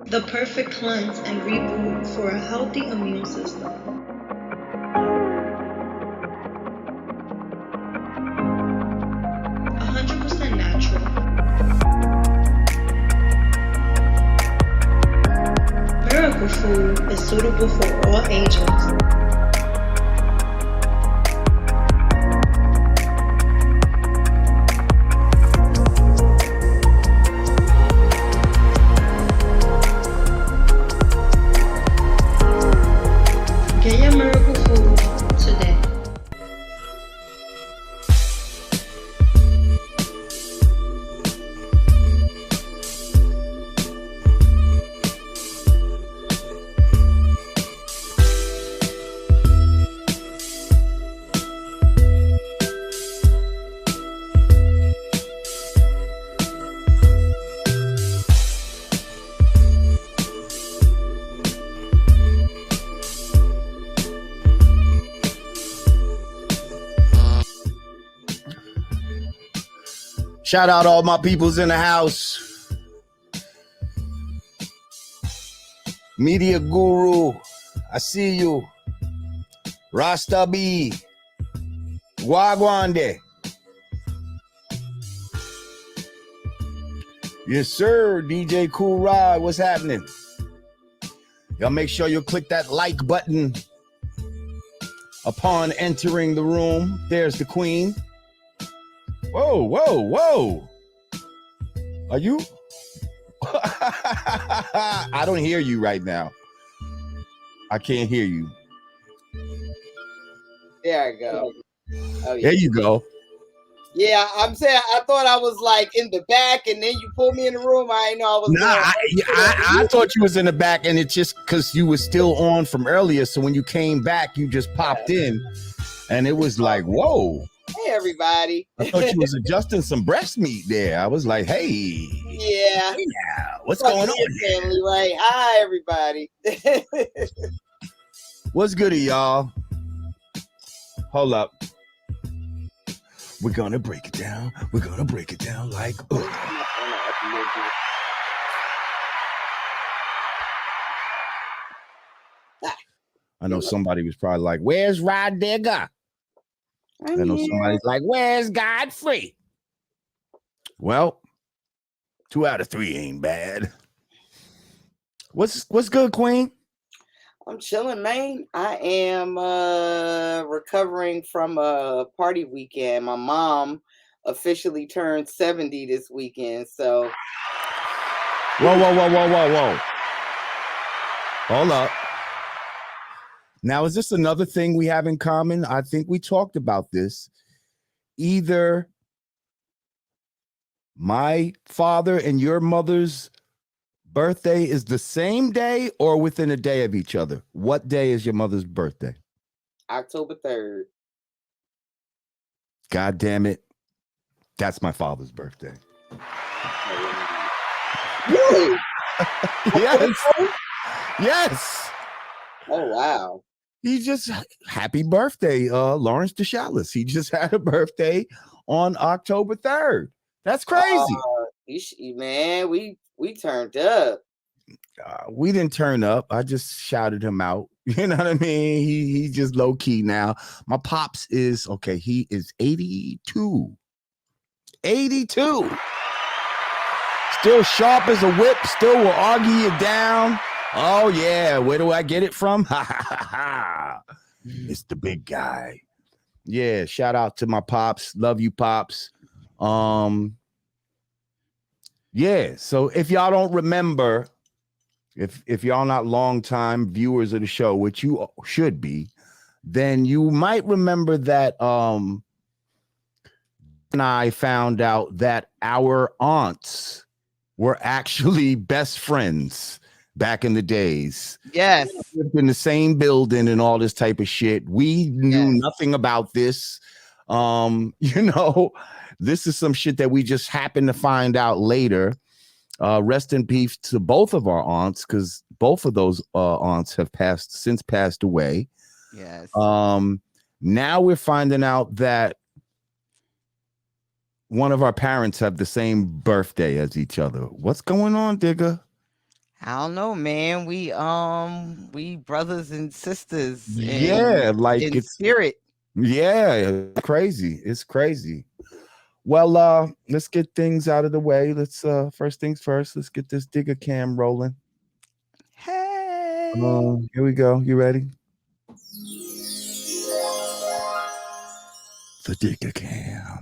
The perfect cleanse and reboot for a healthy immune system. Natural. Miracle Food is suitable for all ages. Get your Miracle Food today. Shout out all my peoples in the house. Media Guru, I see you. Rasta B, Wagwande. Yes, sir. DJ Cool Rod, what's happening? Y'all make sure you click that like button upon entering the room. There's the queen. Whoa, whoa, whoa. Are you? I don't hear you right now. I can't hear you. There I go. Oh, yeah. There you go. Yeah, I'm saying I thought I was like in the back, and then you pulled me in the room. I didn't know I was. Nah, I thought you was in the back, and it's just because you were still on from earlier. So when you came back, you just popped in, and it was like, whoa. Hey, everybody. I thought you was adjusting some breast meat there. I was like, hey. Yeah. What's going on here? Family, right? Hi, everybody. What's goody, y'all? Hold up. We're going to break it down. We're going to break it down like... I know somebody was probably like, where's Rod Digger? I know somebody's like, where's Godfrey? Well, 2 out of 3 ain't bad. What's good, Queen? I'm chilling, man. I am recovering from a party weekend. My mom officially turned 70 this weekend, so. Whoa. Hold up. Now, is this another thing we have in common? I think we talked about this. Either my father and your mother's birthday is the same day or within a day of each other. What day is your mother's birthday? October 3rd. God damn it. That's my father's birthday. Really? Yes. Yes. Oh, wow. He just, happy birthday, Lawrence DeShalis. He just had a birthday on October 3rd. That's crazy. Man, we turned up. We didn't turn up. I just shouted him out. You know what I mean? He just low key now. My pops is, okay, he is 82. 82. Still sharp as a whip. Still will argue you down. Oh, yeah. Where do I get it from? Ha, ha, ha, ha. It's the big guy. Yeah. Shout out to my pops. Love you, pops. Yeah. So if y'all don't remember, if y'all not long-time viewers of the show, which you should be, then you might remember that and I found out that our aunts were actually best friends back in the days. Yes. We lived in the same building and all this type of shit. We knew nothing about this. You know, this is some shit that we just happened to find out later. Rest in peace to both of our aunts, because both of those aunts have since passed away. Yes. Now we're finding out that one of our parents have the same birthday as each other. What's going on, Digger? I don't know, man. We brothers and sisters Yeah, like in it's spirit. it's crazy. It's crazy. Well, let's get things out of the way. Let's first things first, let's get this Digger cam rolling. Hey. Here we go. You ready? The Digger cam.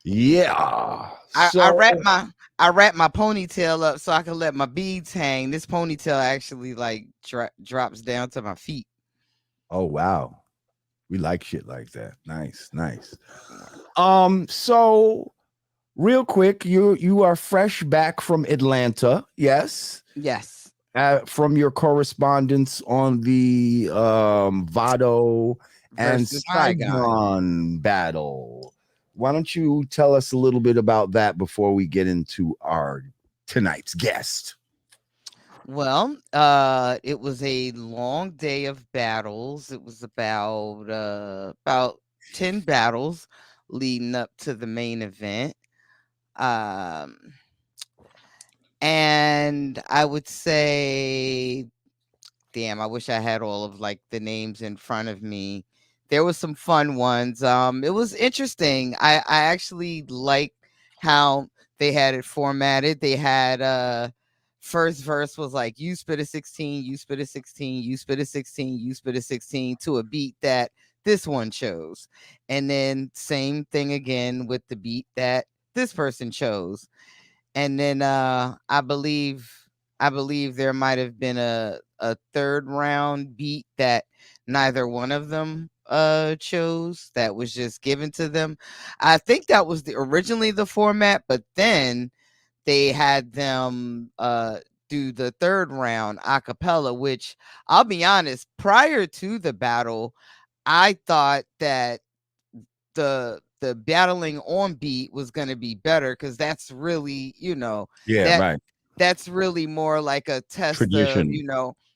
Yeah. I wrap my ponytail up so I can let my beads hang. This ponytail actually like drops down to my feet. Oh wow. We like shit like that. Nice, nice. So real quick, you are fresh back from Atlanta, yes? Yes. From your correspondence on the Vado and Versus Saigon. Saigon battle. Why don't you tell us a little bit about that before we get into our tonight's guest? Well, it was a long day of battles. It was about 10 battles leading up to the main event. And I would say, damn, I wish I had all of like the names in front of me. There was some fun ones. It was interesting. I actually like how they had it formatted. They had first verse was like you spit a 16, you spit a 16, you spit a 16, you spit a 16 to a beat that this one chose. And then same thing again with the beat that this person chose. And then I believe there might have been a third round beat that neither one of them chose, that was just given to them. I think that was originally the format, but then they had them do the third round a cappella, which I'll be honest, prior to the battle, I thought that the battling on beat was going to be better, because that's really, Yeah, right. that's really more like a test of, Tradition.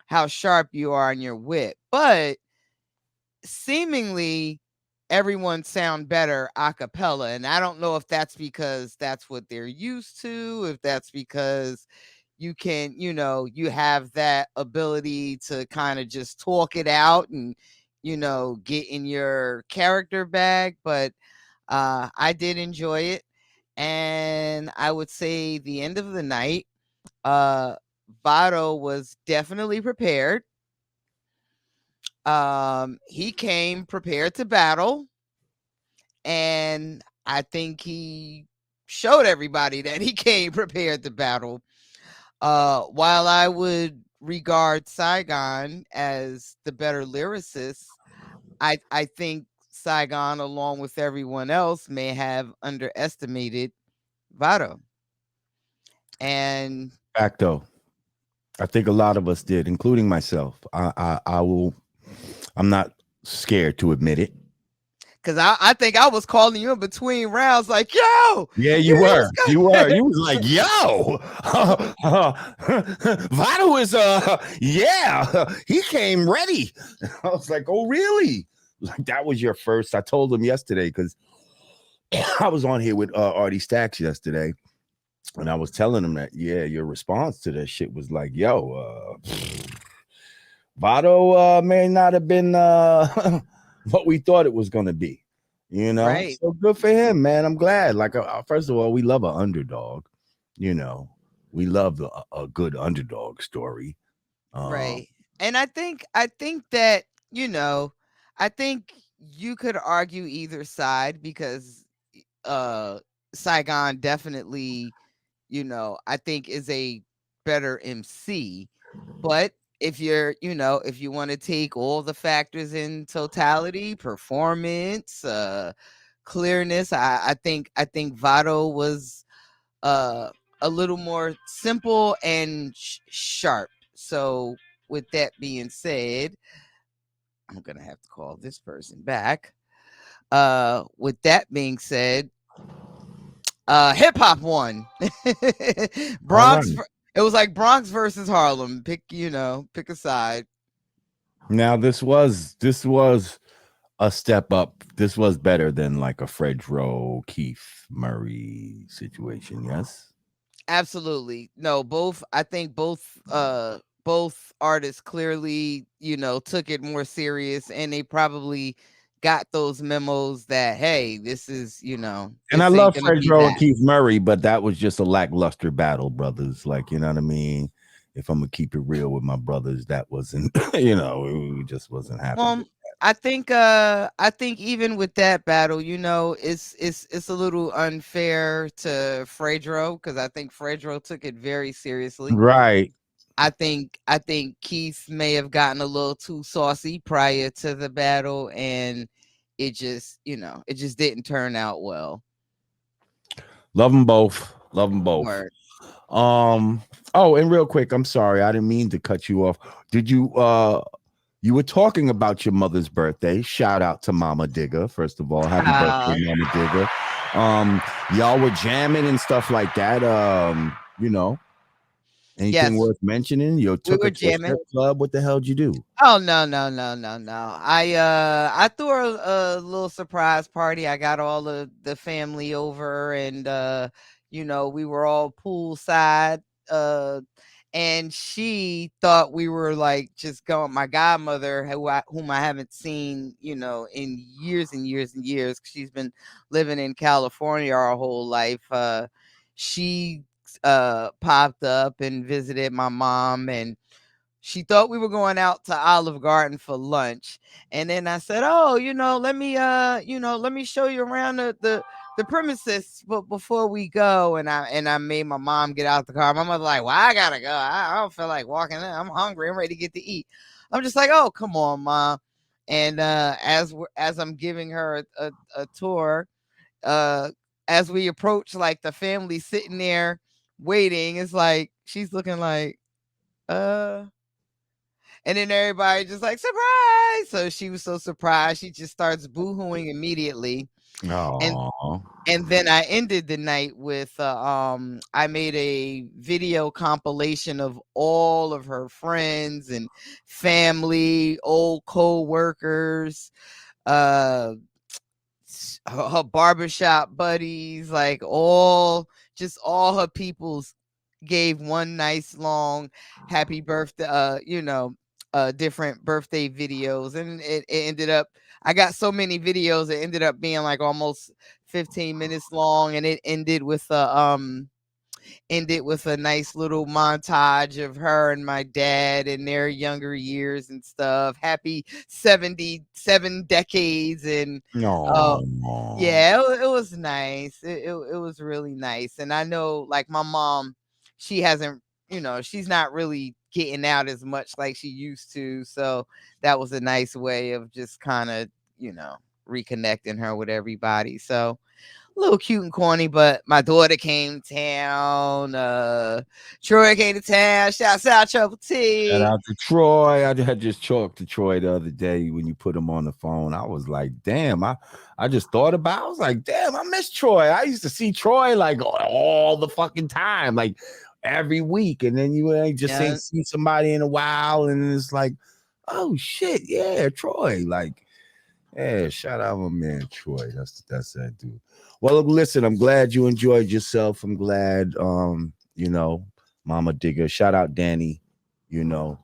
how sharp you are in your wit. But seemingly everyone sound better a cappella, and I don't know if that's because that's what they're used to, if that's because you can, you have that ability to kind of just talk it out and, get in your character bag. But I did enjoy it. And I would say the end of the night, Vado was definitely prepared. He came prepared to battle, and I think he showed everybody that he came prepared to battle. While I would regard Saigon as the better lyricist, I think Saigon, along with everyone else, may have underestimated Vado. And Facto. I think a lot of us did, including myself. I'm not scared to admit it. because I think I was calling you in between rounds, like, yo. Yeah, you were. You were. You was like, yo, Vado is yeah, he came ready. I was like, oh, really? Like that was your first. I told him yesterday because I was on here with Artie Stacks yesterday, and I was telling him that, yeah, your response to that shit was like, yo, Vado may not have been what we thought it was going to be, Right. So good for him, man. I'm glad. Like, first of all, we love an underdog, we love a good underdog story. Right. And I think that, I think you could argue either side, because Saigon definitely, I think is a better MC. But if you're, if you want to take all the factors in totality, performance, clearness, I think Vado was uh a little more simple and sharp. So with that being said, I'm gonna have to call this person back. With that being said, hip hop won. Bronx. Right. It was like Bronx versus Harlem. Pick a side. Now this was a step up. This was better than like a Fredro Keith Murray situation. Yes. Absolutely. No, both I think both artists clearly, took it more serious, and they probably got those memos that, hey, this is, And I this ain't love gonna be Fredro and that. Keith Murray, but that was just a lackluster battle, brothers. Like, you know what I mean? If I'm gonna keep it real with my brothers, that wasn't, it just wasn't happening. Well, I think even with that battle, it's a little unfair to Fredro, because I think Fredro took it very seriously. Right. I think Keith may have gotten a little too saucy prior to the battle, and it just didn't turn out well. Love them both. Love them both. Word. Oh, and real quick, I'm sorry, I didn't mean to cut you off. Did you were talking about your mother's birthday. Shout out to Mama Digger. First of all, happy birthday, Mama Digger. Y'all were jamming and stuff like that. Anything Yes, worth mentioning? You we took were her to a jamming. strip club. What the hell did you do? Oh, no, no, no, no, no. I threw a little surprise party. I got all of the family over, and we were all poolside. Uh and she thought we were like just going. My godmother, whom I haven't seen, in years and years and years, 'cause she's been living in California our whole life. She popped up and visited my mom, and she thought we were going out to Olive Garden for lunch. And then I said, "Oh, let me show you around the premises, but before we go." And I made my mom get out the car. My mother like, "Well, I gotta go. I don't feel like walking in. I'm hungry. I'm ready to get to eat." I'm just like, "Oh, come on, Mom." And as I'm giving her a tour, uh, as we approach, like, the family sitting there waiting, it's like she's looking like, uh and then everybody just like, "Surprise!" So she was so surprised, she just starts boohooing immediately. And Oh, and then I ended the night with I made a video compilation of all of her friends and family, old co-workers, uh her barbershop buddies, like all her peoples, gave one nice long happy birthday, different birthday videos. And it ended up, I got so many videos, it ended up being like almost 15 minutes long, and it ended with a nice little montage of her and my dad in their younger years and stuff. Happy 77 decades. And uh no. yeah, it was nice. It was really nice. And I know, like, my mom, she hasn't, she's not really getting out as much like she used to. So that was a nice way of just kind of, reconnecting her with everybody. So a little cute and corny, but my daughter came to town. Troy came to town. Shouts out Trouble Shout T. out to Troy. I had just talked to Troy the other day when you put him on the phone. I was like, damn, I just thought about it. I was like, damn, I miss Troy. I used to see Troy like all the fucking time, like every week. And then you just ain't Yeah. seen somebody in a while. And it's like, oh shit, yeah, Troy. Like, yeah, shout out my man Troy. That's that dude. Well, look, listen, I'm glad you enjoyed yourself. I'm glad Mama Digger. Shout out Danny.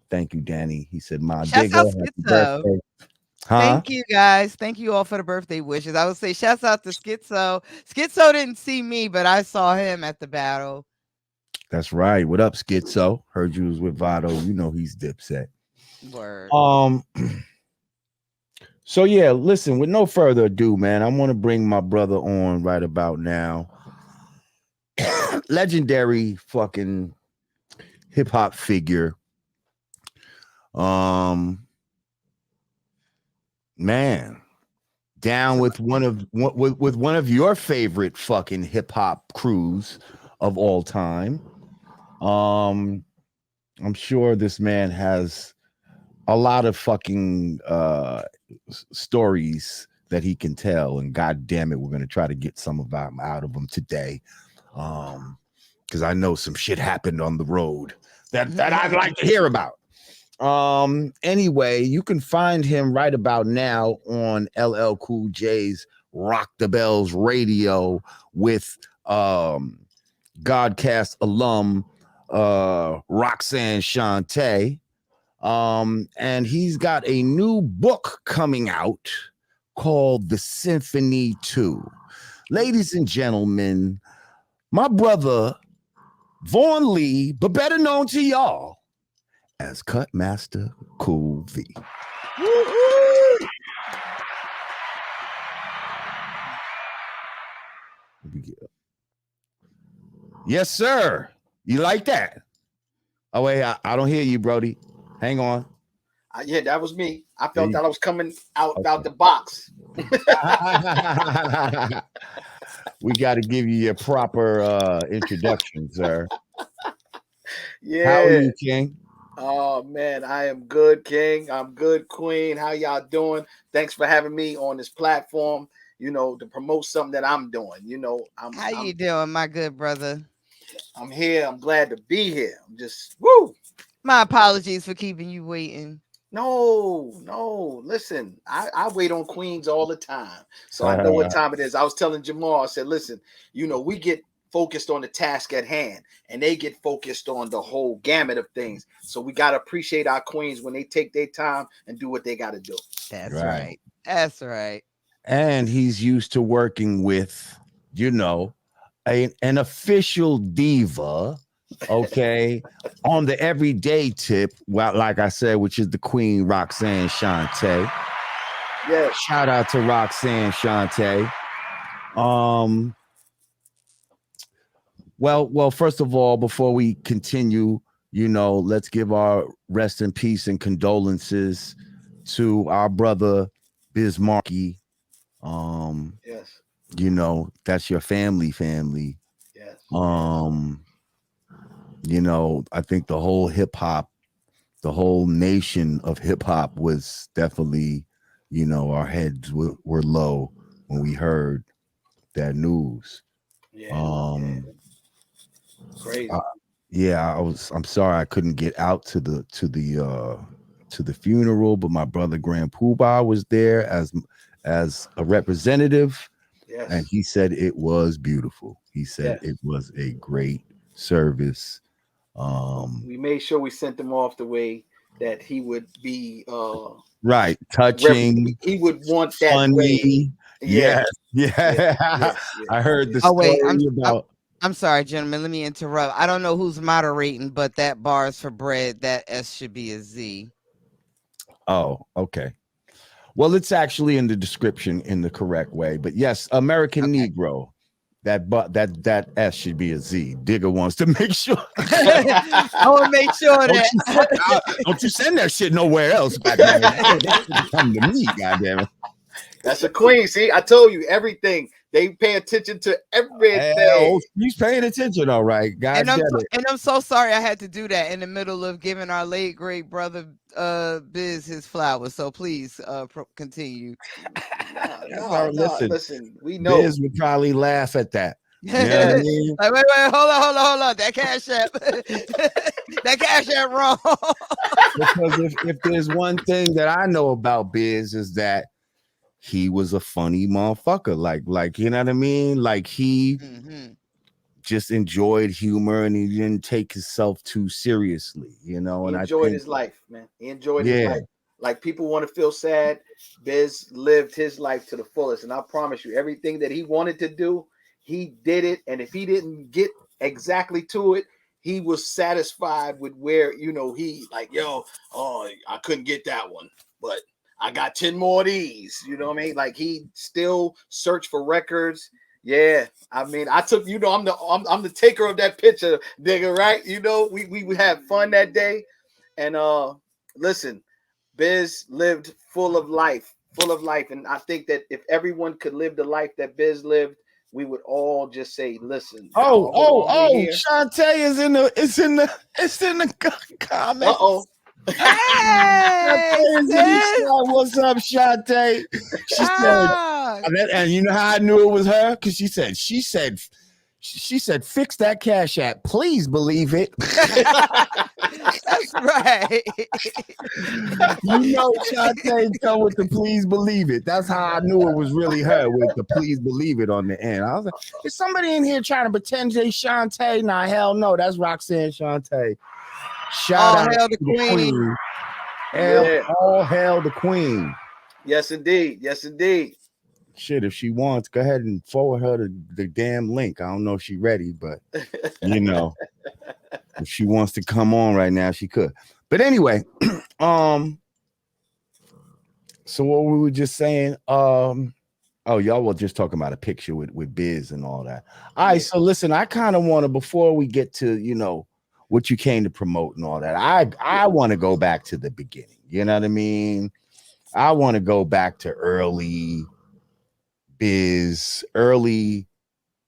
Thank you, Danny. He said, "My Shouts Digger, out happy Schizo. birthday." Huh? Thank you, guys. Thank you all for the birthday wishes. I would say shouts out to Schizo. Schizo didn't see me, but I saw him at the battle. That's right. What up, Schizo? Heard you was with Vado. You know he's Dipset. Word. So yeah, listen, with no further ado, man, I want to bring my brother on right about now. Legendary fucking hip hop figure. Man, down with with one of your favorite fucking hip hop crews of all time. I'm sure this man has a lot of fucking stories that he can tell, and god damn it, we're gonna try to get some of them out of him today. Because I know some shit happened on the road that I'd like to hear about. Anyway, you can find him right about now on LL Cool J's Rock the Bells Radio with Godcast alum Roxanne Shante. And he's got a new book coming out called The Symphony 2. Ladies and gentlemen, my brother Vaughn Lee, but better known to y'all as Cutmaster Cool V. Woo-hoo! Yes, sir. You like that? Oh, wait, I don't hear you, Brody. Hang on. Yeah, that was me. I felt that I was coming out the box. We got to give you your proper introduction, sir. Yeah. How are you, King? Oh man, I am good, King. I'm good, Queen. How y'all doing? Thanks for having me on this platform, to promote something that I'm doing. How you doing, my good brother? I'm here. I'm glad to be here. I'm just woo. My apologies for keeping you waiting. No. Listen, I wait on queens all the time. So I know what time it is. I was telling Jamar, I said, listen, we get focused on the task at hand and they get focused on the whole gamut of things. So we got to appreciate our queens when they take their time and do what they got to do. That's right. That's right. And he's used to working with, an official diva, okay, on the everyday tip, well, like I said, which is the Queen Roxanne Shante. Yeah. Shout out to Roxanne Shante. Well, first of all, before we continue, let's give our rest in peace and condolences to our brother Biz Markie. Yes. That's your family. Yes. I think the whole hip hop, the whole nation of hip hop was definitely, our heads were low when we heard that news. Yeah. Crazy. I'm sorry I couldn't get out to the funeral, but my brother Grand Poobah was there as a representative. Yes. And he said it was beautiful. He said it was a great service. We made sure we sent him off the way that he would be right, touching. He would want that funny way. Yeah. I heard the story about. I'm sorry, gentlemen. Let me interrupt. I don't know who's moderating, but that bar is for bread. That S should be a Z. Oh, okay. Well, it's actually in the description in the correct way. But yes, American Negro. That S should be a Z. Digger wants to make sure. I want to make sure that don't you send that shit nowhere else. That come to me, goddamn it. That's a queen. See, I told you everything. They pay attention to everything. He's paying attention, all right. God damn it. And I'm so sorry I had to do that in the middle of giving our late great brother Biz his flowers. So please continue. Listen, we know. Biz would probably laugh at that. You know what I mean? Like, wait, hold on. That cash app, that cash app wrong. Because if there's one thing that I know about Biz is that he was a funny motherfucker. Like you know what I mean? Like he just enjoyed humor and he didn't take himself too seriously, and he enjoyed his life, man. He enjoyed his life. Like people want to feel sad. Biz lived his life to the fullest. And I promise you, everything that he wanted to do, he did it. And if he didn't get exactly to it, he was satisfied with where, he like, I couldn't get that one, but I got 10 more of these. You know what I mean? Like he still searched for records. Yeah, I mean, I took, I'm the taker of that picture, nigga, right? We had fun that day, and listen, Biz lived full of life, and I think that if everyone could live the life that Biz lived, we would all just say, listen. Shante is in the comments. Hey, what's up, Shante? She said, and you know how I knew it was her? Because she said She said, "Fix that Cash App, please believe it." That's right. You know, Shantae come with the "please believe it." That's how I knew it was really her with the "please believe it" on the end. I was like, "Is somebody in here trying to pretend they Shantae?" Nah, hell no, that's Roxanne Shantae. Shout out Hail to the queen. All hail the queen. Yes, indeed. Yes, indeed. Shit, if she wants, go ahead and forward her the damn link. I don't know if she's ready, but you know, if she wants to come on right now, she could. But anyway, so what we were just saying, oh, y'all were just talking about a picture with Biz and all that. All right, so listen, I kind of want to, before we get to, you know, what you came to promote and all that, I want to go back to the beginning. You know what I mean? I want to go back to early Biz, early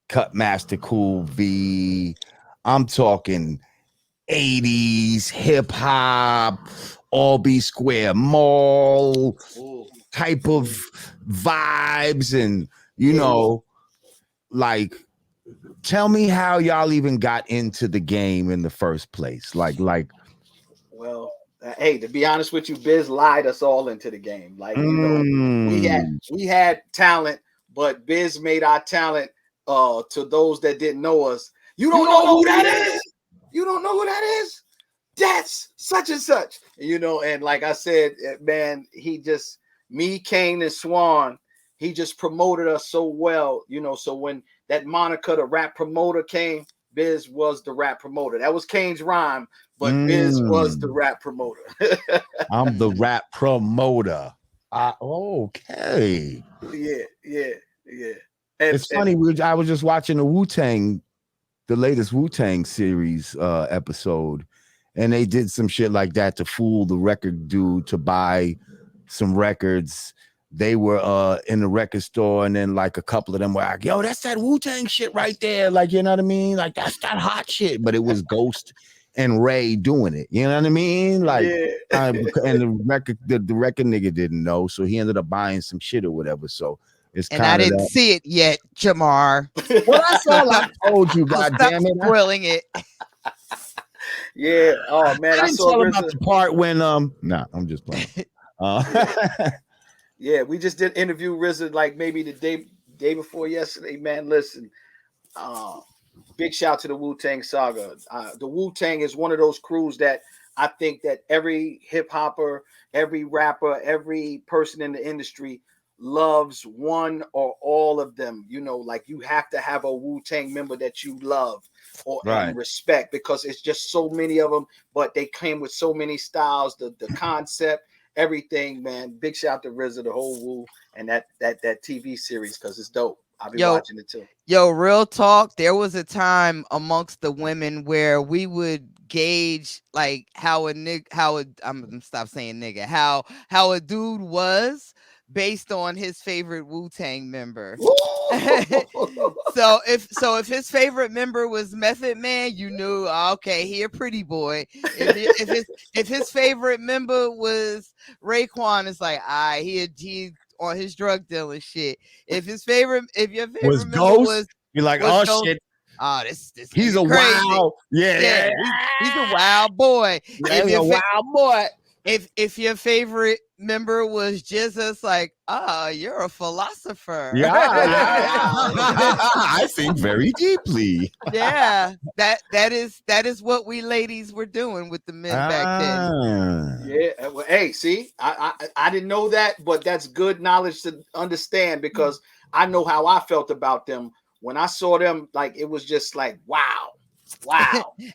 Cutmaster Cool V. I'm talking 80s hip hop, Albee Square Mall type of vibes, and you know, like, tell me how y'all even got into the game in the first place. Like. Well, hey, to be honest with you, Biz lied us all into the game. Like, you know, we had talent, but Biz made our talent to those that didn't know us. You don't know who that is? You don't know who that is? That's such and such. You know, and like I said, man, he just, me, Kane, and Swan, he just promoted us so well, you know. So when that moniker, the rap promoter, came, Biz was the rap promoter. That was Kane's rhyme, but Biz was the rap promoter. I'm the rap promoter. Okay. Yeah. It's funny. I was just watching the latest Wu-Tang series episode, and they did some shit like that to fool the record dude to buy some records. They were in the record store, and then like a couple of them were like, "Yo, that's that Wu-Tang shit right there." Like, you know what I mean? Like, that's that hot shit. But it was Ghost and Ray doing it. You know what I mean? Like, and the record nigga didn't know, so he ended up buying some shit or whatever. So it's kind of, and I didn't see it yet, Jamar. Well, that's all I told you. God damn it! Spoiling it. Yeah. Oh man, I didn't tell him about the part when Nah, I'm just playing. Yeah, we just did interview RZA like maybe the day before yesterday. Man, listen, big shout to the Wu-Tang saga. The Wu-Tang is one of those crews that I think that every hip hopper, every rapper, every person in the industry loves one or all of them. You know, like, you have to have a Wu-Tang member that you love and respect, because it's just so many of them, but they came with so many styles, the concept, everything, man. Big shout to RZA, the whole Wu, and that TV series, because it's dope. I'll be watching it too. Yo, real talk. There was a time amongst the women where we would gauge like how a dude was based on his favorite Wu-Tang member. So if his favorite member was Method Man, you knew, okay, he a pretty boy. If his favorite member was Raekwon, it's like, he on his drug dealing shit. If your favorite was member Ghost, you're like, oh Ghost, shit. This he's a crazy. wild, yeah. He's a wild boy. He's a wild boy. If your favorite member was Jesus, like, you're a philosopher. Yeah, I think very deeply. Yeah, that is what we ladies were doing with the men back then. Yeah, well, hey, see, I didn't know that, but that's good knowledge to understand, because I know how I felt about them when I saw them. Like, it was just like, wow.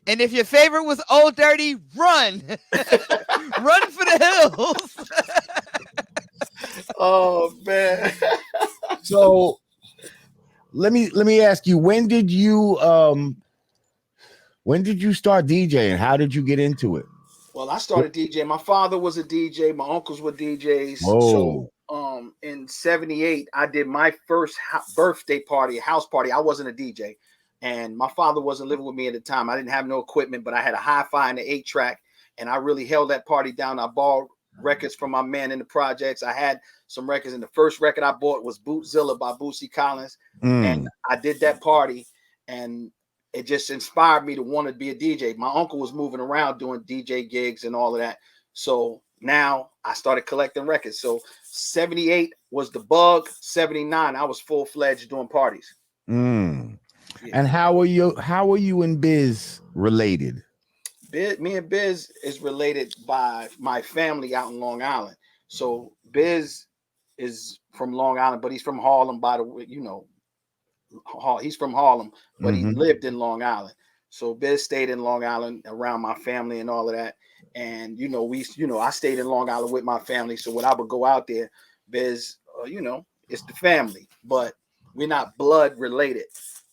And if your favorite was Old Dirty, run. Run for the hills. Oh man. So let me ask you, when did you start DJing? How did you get into it? Well, I started DJing. My father was a DJ, my uncles were DJs. Oh. So in 78, I did my first birthday party, house party. I wasn't a DJ. And my father wasn't living with me at the time. I didn't have no equipment, but I had a hi-fi and an 8-track, and I really held that party down. I borrowed records from my man in the projects. I had some records, and the first record I bought was Bootzilla by Bootsy Collins. And I did that party, and it just inspired me to want to be a DJ. My uncle was moving around doing DJ gigs and all of that. So now I started collecting records. So 78 was the bug. 79, I was full-fledged doing parties. Mm. Yeah. And how are you and Biz related? Me and Biz is related by my family out in Long Island. So Biz is from Long Island, but he's from Harlem, by the way, he's from Harlem, but he lived in Long Island. So Biz stayed in Long Island around my family and all of that. And, I stayed in Long Island with my family. So when I would go out there, Biz, it's the family, but we're not blood related.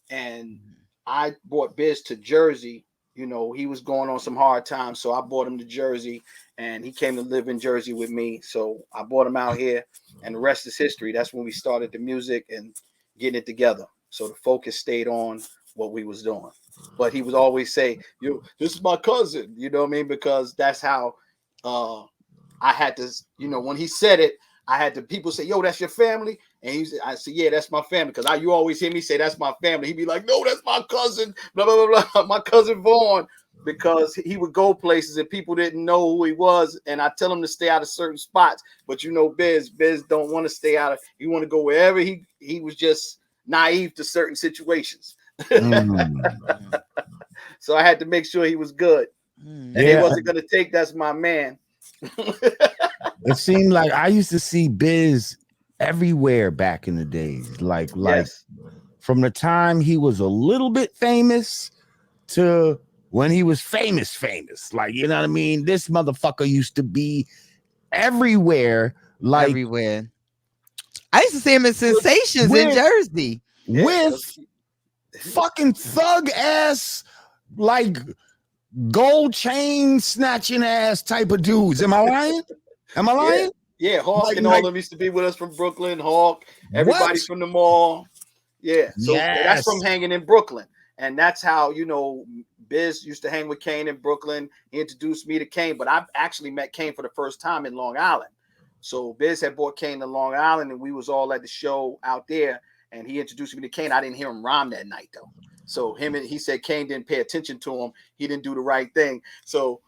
And I brought Biz to Jersey. He was going on some hard times. So I brought him to Jersey, and he came to live in Jersey with me. So I brought him out here, and the rest is history. That's when we started the music and getting it together. So the focus stayed on what we was doing. But he would always say, this is my cousin, you know what I mean? Because that's how I had to, when he said it, I had to, people say, yo, that's your family? And I said, yeah, that's my family. Because you always hear me say, that's my family. He'd be like, no, that's my cousin, blah, blah, blah, blah, my cousin Vaughn. Because he would go places and people didn't know who he was. And I tell him to stay out of certain spots. But Biz don't want to stay out of, he want to go wherever he was just naive to certain situations. So I had to make sure he was good. And he wasn't going to take, that's my man. It seemed like I used to see Biz everywhere back in the days. Like from the time he was a little bit famous to when he was famous. Like, you know what I mean? This motherfucker used to be everywhere. Like everywhere. I used to see him in Sensations in Jersey. With fucking thug ass, like gold chain snatching ass type of dudes. Am I lying? Am I lying? Yeah, Hawk and all of them used to be with us from Brooklyn. Hawk, everybody from the mall. Yeah, so that's from hanging in Brooklyn. And that's how, Biz used to hang with Kane in Brooklyn. He introduced me to Kane, but I actually met Kane for the first time in Long Island. So Biz had brought Kane to Long Island, and we was all at the show out there, and he introduced me to Kane. I didn't hear him rhyme that night, though. So he said Kane didn't pay attention to him. He didn't do the right thing. So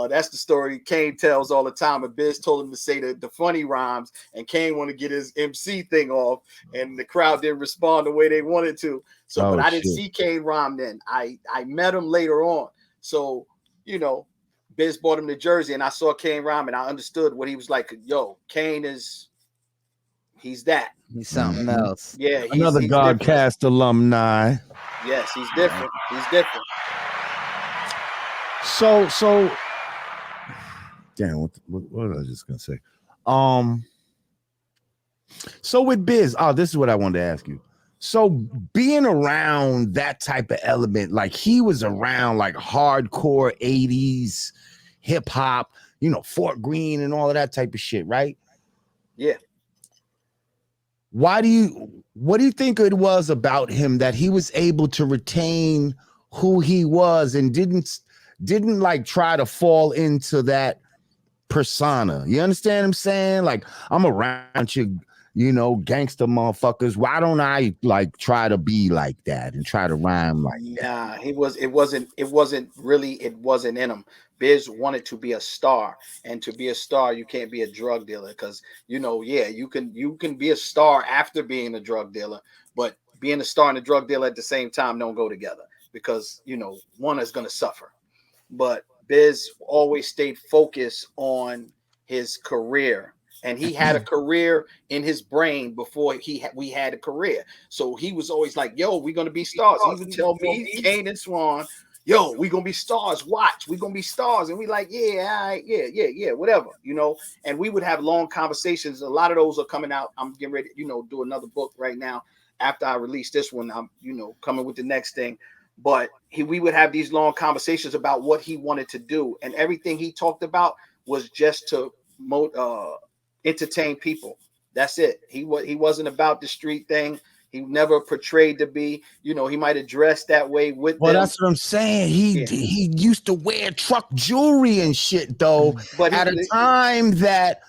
that's the story Kane tells all the time. And Biz told him to say the funny rhymes, and Kane wanted to get his MC thing off, and the crowd didn't respond the way they wanted to. So, but I didn't see Kane rhyme then. I met him later on. So, Biz brought him to Jersey, and I saw Kane rhyme, and I understood what he was like. Yo, Kane he's that. He's something else. Yeah, another Godcast alumni. Yes, he's different. He's different. So damn, what was I just gonna say? So with Biz, this is what I wanted to ask you. So being around that type of element, like he was around like hardcore 80s hip hop, Fort Greene and all of that type of shit, right? Yeah. What do you think it was about him that he was able to retain who he was and didn't like try to fall into that persona? You understand what I'm saying? Like, I'm around you, gangster motherfuckers. Why don't I like try to be like that and try to rhyme like that? Nah, it wasn't in him. Biz wanted to be a star, and to be a star, you can't be a drug dealer because you can be a star after being a drug dealer, but being a star and a drug dealer at the same time don't go together because one is going to suffer. But Biz always stayed focused on his career, and he had a career in his brain before we had a career. So he was always like, "Yo, we're gonna be stars." He would tell me, Kane and Swan, "Yo, we're gonna be stars. Watch, we're gonna be stars." And we like, "Yeah, all right, yeah, whatever," And we would have long conversations. A lot of those are coming out. I'm getting ready, do another book right now. After I release this one, I'm, coming with the next thing. But we would have these long conversations about what he wanted to do, and everything he talked about was just to entertain people. That's it. He wasn't about the street thing. He never portrayed to be. He might have dressed that way with. Well, that's what I'm saying. He used to wear truck jewelry and shit though, but at a time that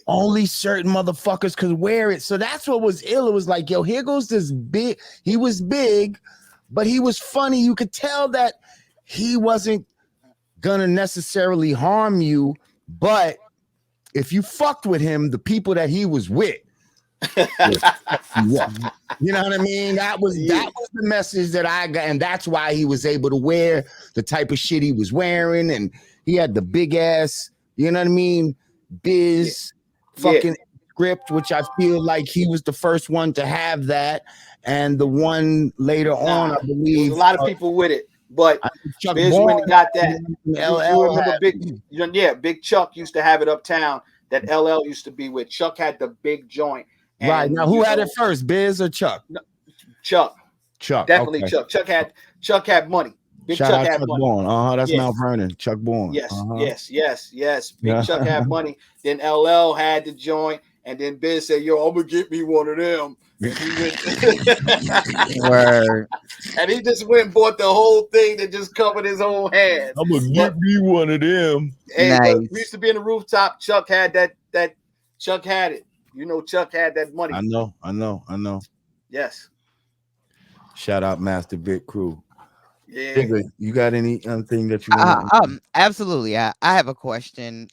only certain motherfuckers could wear it. So that's what was ill. It was like, yo, here goes this big. He was big. but he was funny. You could tell that he wasn't gonna necessarily harm you, but if you fucked with him, the people that he was with, you know what I mean? That was the message that I got, and that's why he was able to wear the type of shit he was wearing, and he had the big ass, you know what I mean, Biz fucking script, which I feel like he was the first one to have that, and the one later on, I believe, a lot of people with it. But Biz went and got that. You remember Big Chuck used to have it uptown that LL used to be with. Chuck had the big joint. And, right. Now, who had it first, Biz or Chuck? Chuck. Okay. Definitely Chuck. Chuck had money. Big Shout Chuck out had Chuck money. Bourne. That's Mount Vernon. Chuck Bourne. Yes. Big Chuck had money. Then LL had the joint. And then Biz said, yo, I'm going to get me one of them. And he went and he just went and bought the whole thing that just covered his whole hand. I'm gonna get me one of them. Hey, we used to be in the rooftop. Chuck had that Chuck had it. You know, Chuck had that money. I know. Yes. Shout out Master Big Crew. Yeah. You got anything that you want? Absolutely. I have a question.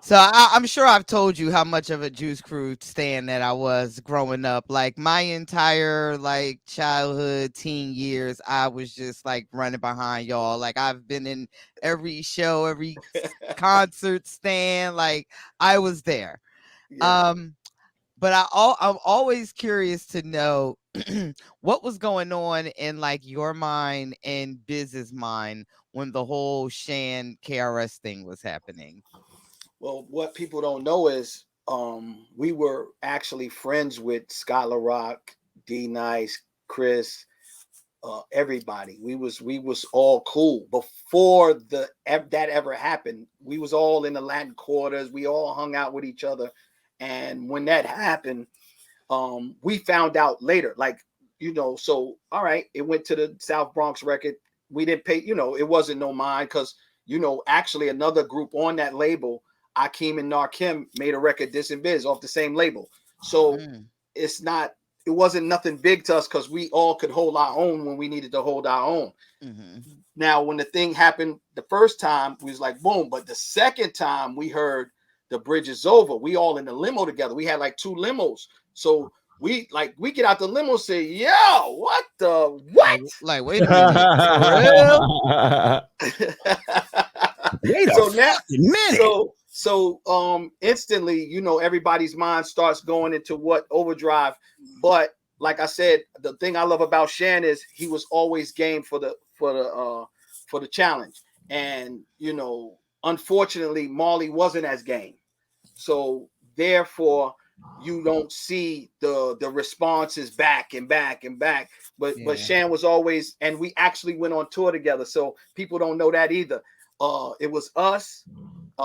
So I'm sure I've told you how much of a Juice Crew stan that I was growing up. Like my entire like childhood, teen years, I was just like running behind y'all. Like I've been in every show, every concert stand. Like I was there. Yeah. But I'm always curious to know what was going on in like your mind and Biz's mind when the whole Shan KRS thing was happening. Well, what people don't know is we were actually friends with Scholar Rock, D Nice, Chris, everybody. We was all cool before that ever happened. We was all in the Latin quarters. We all hung out with each other. And when that happened, we found out later, like, you know, so, all right, it went to the South Bronx record. We didn't pay, you know, it wasn't no mind because, you know, actually another group on that label, Akeem and Narkim, made a record, Dis and Biz, off the same label. So it wasn't nothing big to us because we all could hold our own when we needed to hold our own. Now, when the thing happened the first time, we was like, boom. But the second time we heard the bridge is over, we all in the limo together. We had like 2 limos. So we get out the limo and say, yo, what? Like, wait a minute. Wait a minute. So instantly, you know, everybody's mind starts going into what overdrive. But like I said, the thing I love about Shan is he was always game for the challenge. And, you know, unfortunately, Marley wasn't as game. So therefore, you don't see the responses back and back and back. But Shan was always, and we actually went on tour together. So people don't know that either. It was us.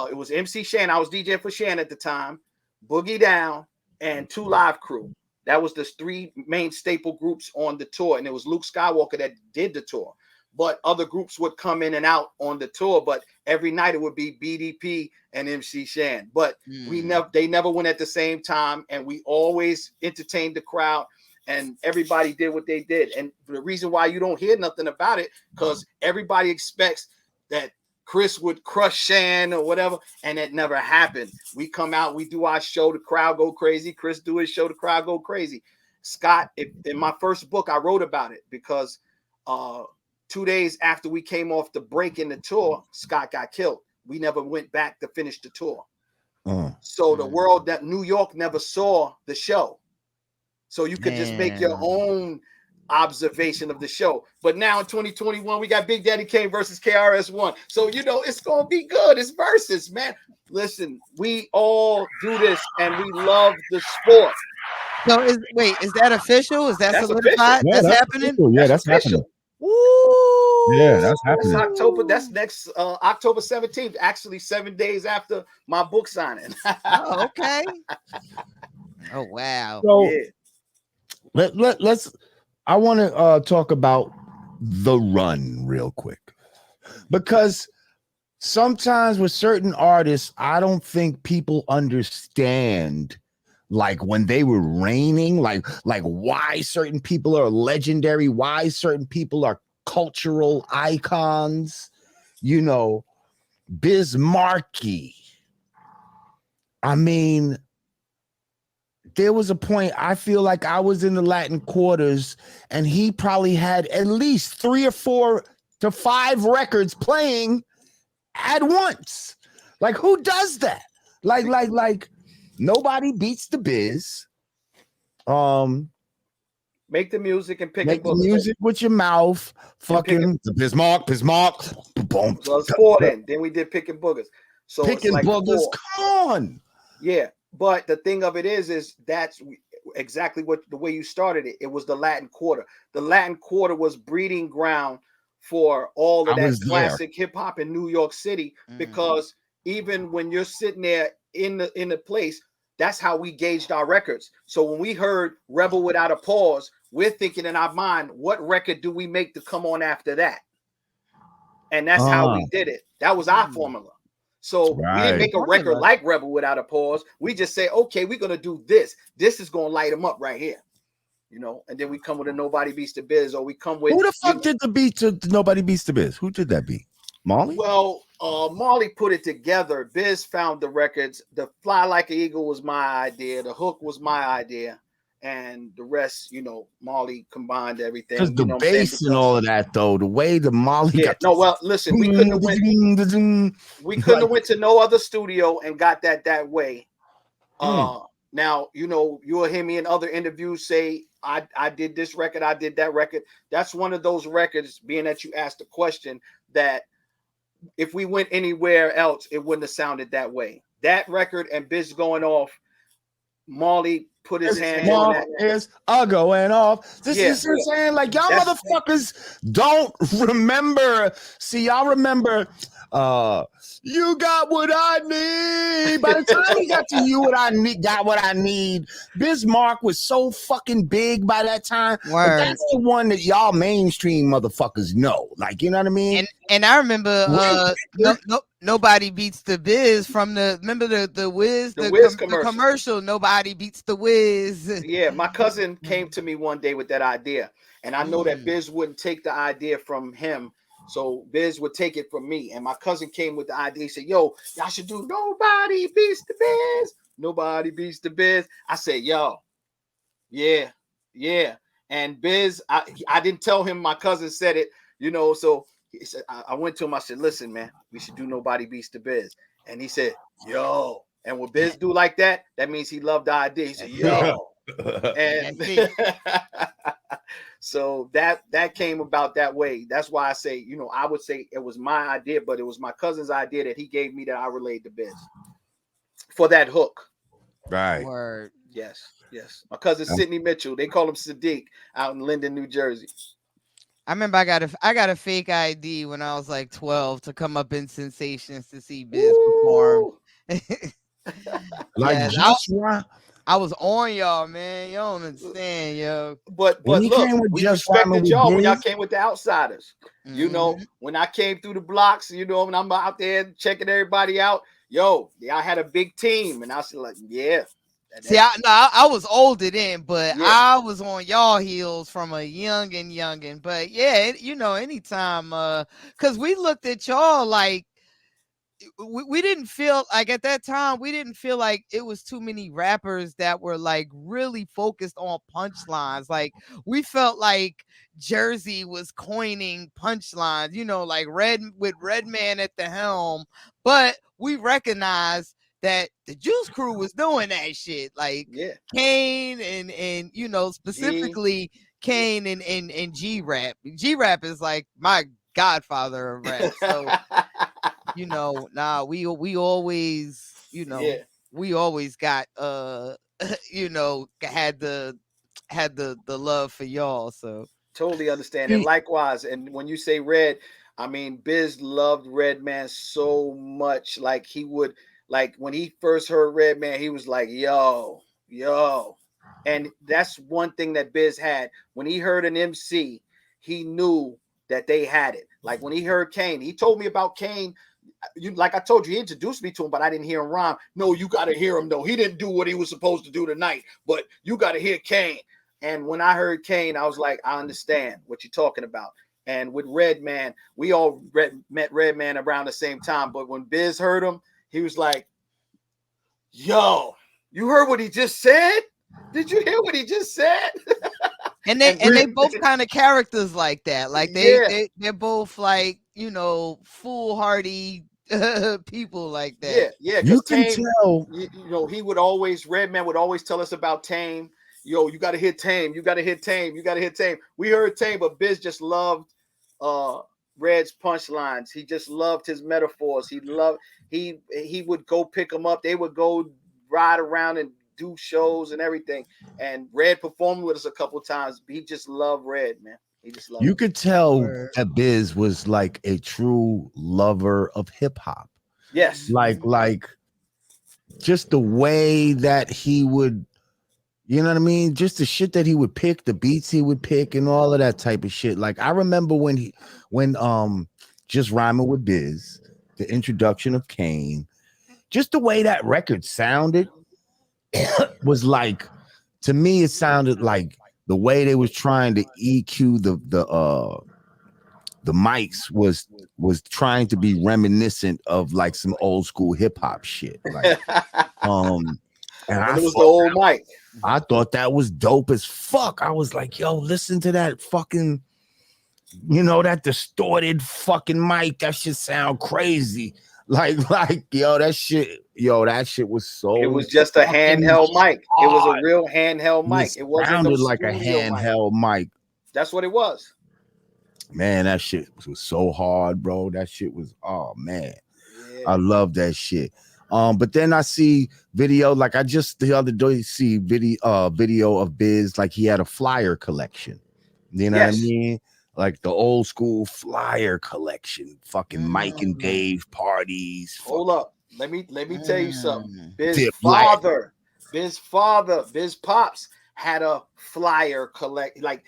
It was MC Shan. I was DJing for Shan at the time. Boogie Down and 2 Live Crew. That was the 3 main staple groups on the tour. And it was Luke Skywalker that did the tour. But other groups would come in and out on the tour. But every night it would be BDP and MC Shan. But they never went at the same time. And we always entertained the crowd. And everybody did what they did. And the reason why you don't hear nothing about it, because everybody expects that Chris would crush Shan or whatever, and it never happened. We come out, we do our show, the crowd go crazy. Chris do his show, the crowd go crazy. Scott, in my first book, I wrote about it because 2 days after we came off the break in the tour, Scott got killed. We never went back to finish the tour. So the world, that New York never saw the show. So you could just make your own observation of the show. But now in 2021, we got Big Daddy Kane versus krs-one. So, you know, it's going to be good. It's versus, man. Listen, we all do this and we love the sport. So is that official? Is that solidified? Yeah, that's happening? Official. Yeah, that's happening. Woo! Yeah, that's happening. That's October. That's next October 17th. Actually, 7 days after my book signing. Oh, okay. Oh, wow. So let's. I want to talk about the run real quick, because sometimes with certain artists, I don't think people understand like when they were reigning, like why certain people are legendary, why certain people are cultural icons, you know, Biz Markie. I mean, there was a point I feel like I was in the Latin quarters and he probably had at least 3 or 4 to 5 records playing at once. Like, who does that? Like nobody beats the Biz. Make the music and pick Make and the boogers. music with your mouth. Fucking the Bismarck. Boom. So it's 4 then. Then we did pick and boogers. So Pick it's and like boogers. 4. Come on. Yeah, but the thing of it is that's exactly what the way you started it. It was the Latin Quarter. The Latin Quarter was breeding ground for all of that classic hip hop in New York City, because even when you're sitting there in the place, that's how we gauged our records. So when we heard Rebel Without a Pause, we're thinking in our mind, what record do we make to come on after that? And that's how we did it. That was our formula. So we didn't make a record like Rebel Without a Pause. We just say, okay, we're gonna do this. This is gonna light them up right here, you know. And then we come with a Nobody Beats the Biz, or we come with who the fuck did the beat to Nobody Beats the Biz? Who did that beat? Marley? Well, Marley put it together. Biz found the records. The Fly Like an Eagle was my idea. The hook was my idea. And the rest, you know, Marley combined everything. Because the bass and all of that, though, the way the Marley got well, listen, we couldn't have went to no other studio and got that way. Now, you know, you'll hear me in other interviews say, I did this record, I did that record. That's one of those records, being that you asked the question, that if we went anywhere else, it wouldn't have sounded that way. That record and Biz Going Off, Marley put his hands on that. Is going off. This is what I'm saying. Like, y'all motherfuckers don't remember. See, y'all remember You Got What I Need. By the time we got to You What I Need, Got What I Need, Biz Markie was so fucking big by that time. But that's the one that y'all mainstream motherfuckers know. Like, you know what I mean? And I remember Nobody Beats the Biz from the Wiz, the Wiz commercial. Nobody Beats the Wiz. Yeah, my cousin came to me one day with that idea, and I know that Biz wouldn't take the idea from him, so Biz would take it from me. And my cousin came with the idea. He said, "Yo, y'all should do Nobody Beats the Biz. Nobody Beats the Biz." I said, "Yo, yeah." And Biz, I didn't tell him. My cousin said it, you know, so. He said, I went to him. I said, "Listen, man, we should do Nobody Beats the Biz." And he said, "Yo." And when Biz do like that, that means he loved the idea. He said, "Yo." And so that came about that way. That's why I say, you know, I would say it was my idea, but it was my cousin's idea that he gave me that I relayed to Biz for that hook. Right. Word. Yes. My cousin Sidney Mitchell. They call him Sadiq out in Linden, New Jersey. I remember I got a fake ID when I was like 12 to come up in Sensations to see Biz perform. Like, I was on y'all, man. Y'all don't understand, yo. But look, we respected y'all when y'all came with the Outsiders. You know, when I came through the blocks, you know, and I'm out there checking everybody out. Yo, I had a big team, and I was like, yeah. See, I was older then, but I was on y'all heels from a youngin'. But yeah, you know, anytime, because we looked at y'all like we didn't feel like at that time we didn't feel like it was too many rappers that were like really focused on punchlines. Like we felt like Jersey was coining punchlines, you know, like Redman at the helm, but we recognized that the Juice Crew was doing that shit, like Kane and you know, specifically Kane and G-Rap. G-Rap is like my godfather of rap. So you know, we always, you know, we always got you know, had the love for y'all. So totally understand. And likewise, and when you say Red, I mean Biz loved Redman so much. Like he would, like when he first heard Redman, he was like, yo. And that's one thing that Biz had. When he heard an MC, he knew that they had it. Like when he heard Kane, he told me about Kane. like I told you, he introduced me to him, but I didn't hear him rhyme. No, you got to hear him though. He didn't do what he was supposed to do tonight, but you got to hear Kane. And when I heard Kane, I was like, I understand what you're talking about. And with Redman, we all met Redman around the same time. But when Biz heard him, he was like, yo, you heard what he just said? Did you hear what he just said? And they both kind of characters like that. Like they're both like, you know, foolhardy people like that. Yeah. You can Tame, tell. you know, Redman would always tell us about Tame. Yo, you got to hit Tame. You got to hit Tame. You got to hit Tame. We heard Tame, but Biz just loved Red's punchlines. He just loved his metaphors. He would go pick them up. They would go ride around and do shows and everything. And Red performed with us a couple times. He just loved Red, man. He just loved You could tell that Biz was like a true lover of hip hop. Yes. Like just the way that he would, you know what I mean? Just the shit that he would pick, the beats he would pick, and all of that type of shit. Like I remember when Just Rhyming with Biz, the introduction of Kane, just the way that record sounded was like, to me, it sounded like the way they was trying to EQ the mics was trying to be reminiscent of like some old school hip hop shit. Like, and it was the old mic. I thought that was dope as fuck. I was like, yo, listen to that fucking, you know, that distorted fucking mic. That shit sound crazy. Like, yo, that shit was so. It was just a handheld mic. It was a real handheld mic. It wasn't sounded like a handheld mic. That's what it was. Man, that shit was so hard, bro. That shit was, oh man. Yeah. I love that shit. But then I see video, like I just the other day see video of Biz, like he had a flyer collection. You know what I mean? Like the old school flyer collection, fucking Mike and Dave parties. Hold up. Let me tell you something. Biz father, Biz Pops had a flyer collect, like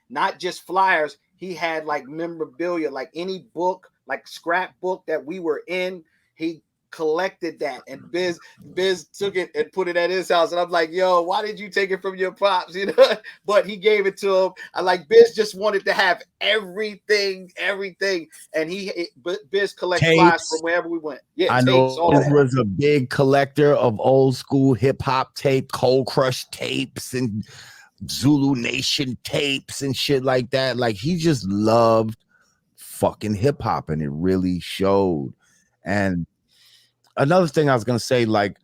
not just flyers. He had like memorabilia, like any book, like scrapbook that we were in, he collected that, and Biz took it and put it at his house, and I'm like, yo, why did you take it from your pops? You know, but he gave it to him. I like Biz just wanted to have everything, and Biz collect flies from wherever we went. Yeah, I know Biz was a big collector of old school hip hop tape, Cold Crush tapes, and Zulu Nation tapes and shit like that. Like he just loved fucking hip hop, and it really showed. And another thing I was gonna say, like,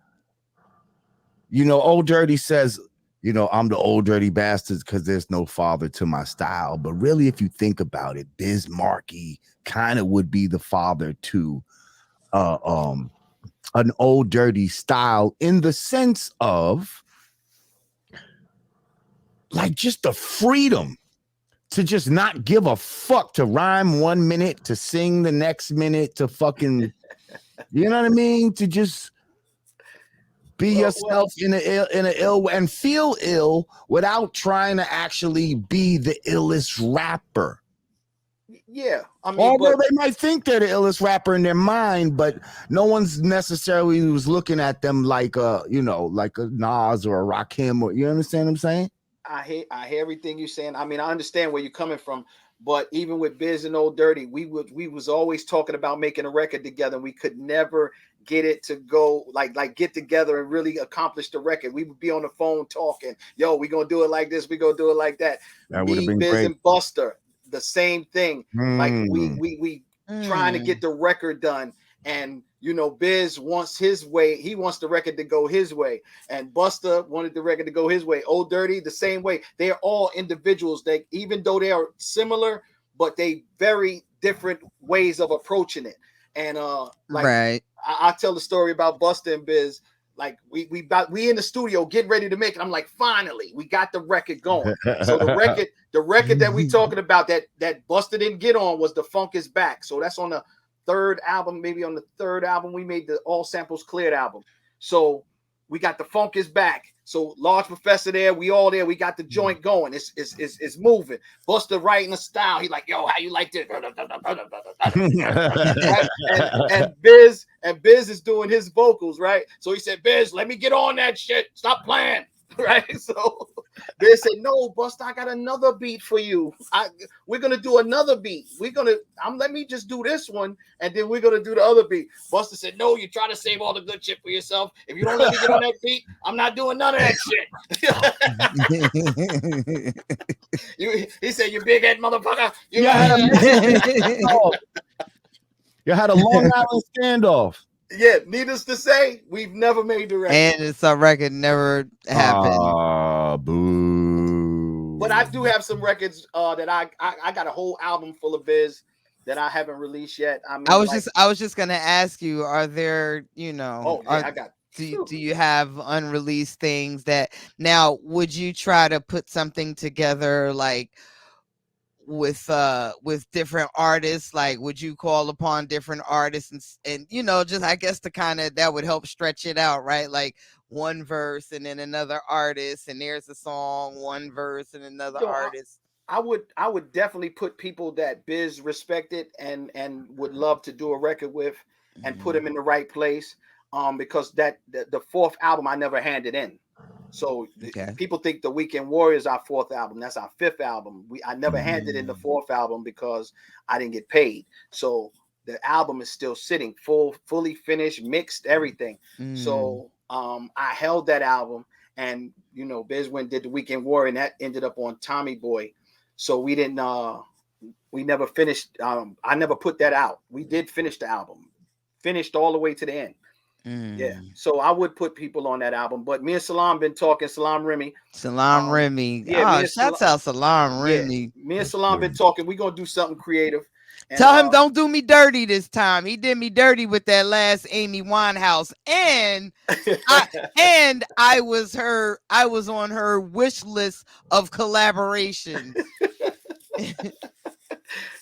you know, Old Dirty says, you know, I'm the old dirty bastard because there's no father to my style. But really, if you think about it, Biz Markie kind of would be the father to an old dirty style, in the sense of like just the freedom to just not give a fuck, to rhyme 1 minute, to sing the next minute, to fucking, you know what I mean? To just be yourself in a ill and feel ill without trying to actually be the illest rapper. Yeah, I mean, although they might think they're the illest rapper in their mind, but no one's necessarily was looking at them like you know, like a Nas or a Rakim, or you understand what I'm saying? I hear everything you're saying. I mean, I understand where you're coming from, but even with Biz and Old Dirty, we was always talking about making a record together. We could never get it to go like get together and really accomplish the record. We would be on the phone talking, yo, we gonna do it like this, we gonna do it like that. That would have been Biz great. And Buster, the same thing. Like we trying to get the record done. And you know, Biz wants his way. He wants the record to go his way. And Busta wanted the record to go his way. Old Dirty, the same way. They are all individuals. They, even though they are similar, but they very different ways of approaching it. And like right. I tell the story about Busta and Biz. Like we in the studio getting ready to make it. I'm like, finally, we got the record going. So the record that we talking about that Busta didn't get on was The Funk Is Back. So that's on the third album, maybe on the third album we made, the All Samples Cleared album. So we got The Funk Is Back. So Large Professor there, we all there. We got the joint going. It's moving. Buster writing a style. He like, yo, how you like this? Right? And Biz is doing his vocals, right? So he said, Biz, let me get on that shit. Stop playing. Right? So Biz said, no, Buster, I got another beat for you. We're gonna do another beat. Let me just do this one, and then we're gonna do the other beat. Buster said, no, you try to save all the good shit for yourself. If you don't let me get on that beat, I'm not doing none of that shit. He said, you big head motherfucker. You had a Long Island standoff. Yeah, needless to say, we've never made the record. And it's a record never happened. Boo. But I do have some records that I got a whole album full of Biz that I haven't released yet. I mean, I was just gonna ask you, are there, I got. Do you have unreleased things that now would you try to put something together like with different artists? Like, would you call upon different artists and just, I guess, to kind of, that would help stretch it out, right? Like one verse and then another artist, and there's a song, one verse and another artist. I would definitely put people that Biz respected and would love to do a record with, and put them in the right place. Because the fourth album I never handed in. So people think the Weekend Warriors our fourth album. That's our fifth album. I never handed in the fourth album because I didn't get paid. So the album is still sitting fully finished, mixed, everything. So I held that album, and Biz went and did the Weekend Warrior, and that ended up on Tommy Boy. So we didn't we never finished. I never put that out. We did finish the album, finished all the way to the end. Yeah, so I would put people on that album, but me and Salam been talking. Salam Remy. Yeah, shouts out Salam Remy. Yeah, me and Salam been talking. We're gonna do something creative. And, tell him don't do me dirty this time. He did me dirty with that last Amy Winehouse, and I was on her wish list of collaboration.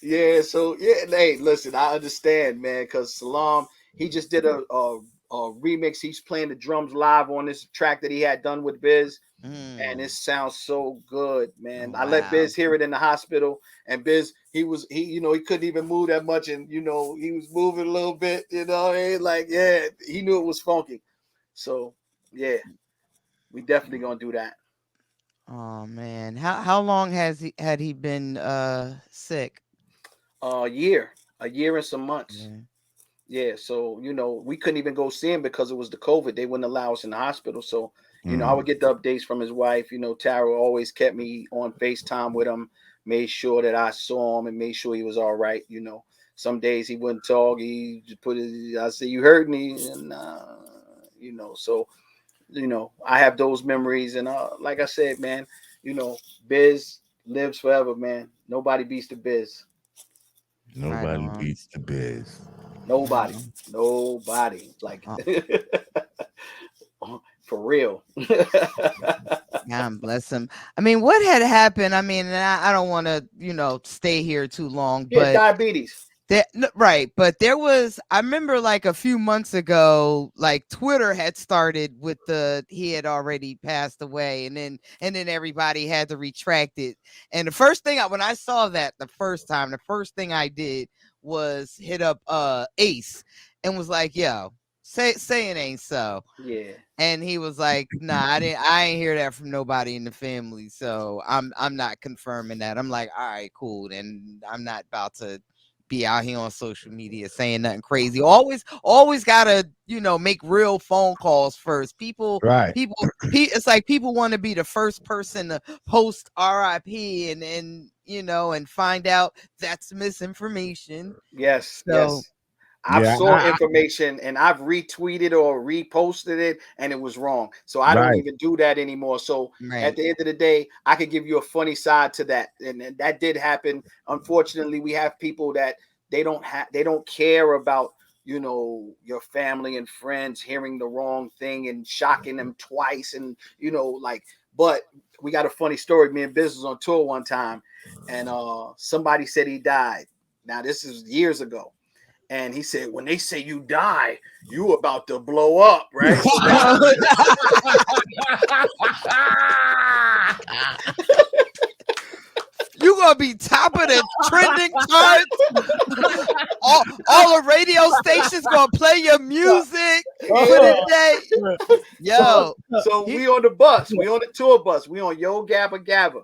Yeah, so hey, listen, I understand, man, because Salam, he just did a remix. He's playing the drums live on this track that he had done with Biz, and it sounds so good, man. I let Biz hear it in the hospital, and Biz, he couldn't even move that much, and he was moving a little bit, and he knew it was funky. So yeah, we definitely gonna do that. Oh man, how long had he been sick? A year and some months. Yeah, so we couldn't even go see him because it was the COVID. They wouldn't allow us in the hospital. So I would get the updates from his wife. Tara always kept me on FaceTime with him, made sure that I saw him and made sure he was all right. Some days he wouldn't talk. He just I said, "You heard me," and so I have those memories. And like I said, man, Biz lives forever, man. Nobody beats the Biz. Nobody beats the Biz. Nobody. Like for real. God bless him. I mean, what had happened? I mean, I don't want to, stay here too long, but diabetes. Right, but I remember like a few months ago, like Twitter had started with he had already passed away, and then everybody had to retract it. And the first thing when I saw that the first thing I did was hit up Ace and was like, yo, say it ain't so. Yeah. And he was like, nah, I ain't hear that from nobody in the family, so I'm not confirming that. I'm like, all right, cool, then I'm not about to be out here on social media saying nothing crazy. Always gotta make real phone calls first. It's like people want to be the first person to post RIP and find out that's misinformation. Yes. I've saw information and I've retweeted or reposted it and it was wrong. So I don't even do that anymore. So at the end of the day, I could give you a funny side to that. And that did happen. Unfortunately, we have people that they don't care about, your family and friends hearing the wrong thing and shocking them twice. And, but we got a funny story. Me and Biz was on tour one time and somebody said he died. Now this is years ago. And he said, when they say you die, you about to blow up, right? You gonna be top of the trending charts. all the radio stations gonna play your music for the day. Yo, so we on the bus. We on the tour bus. We on Yo Gabba Gabba.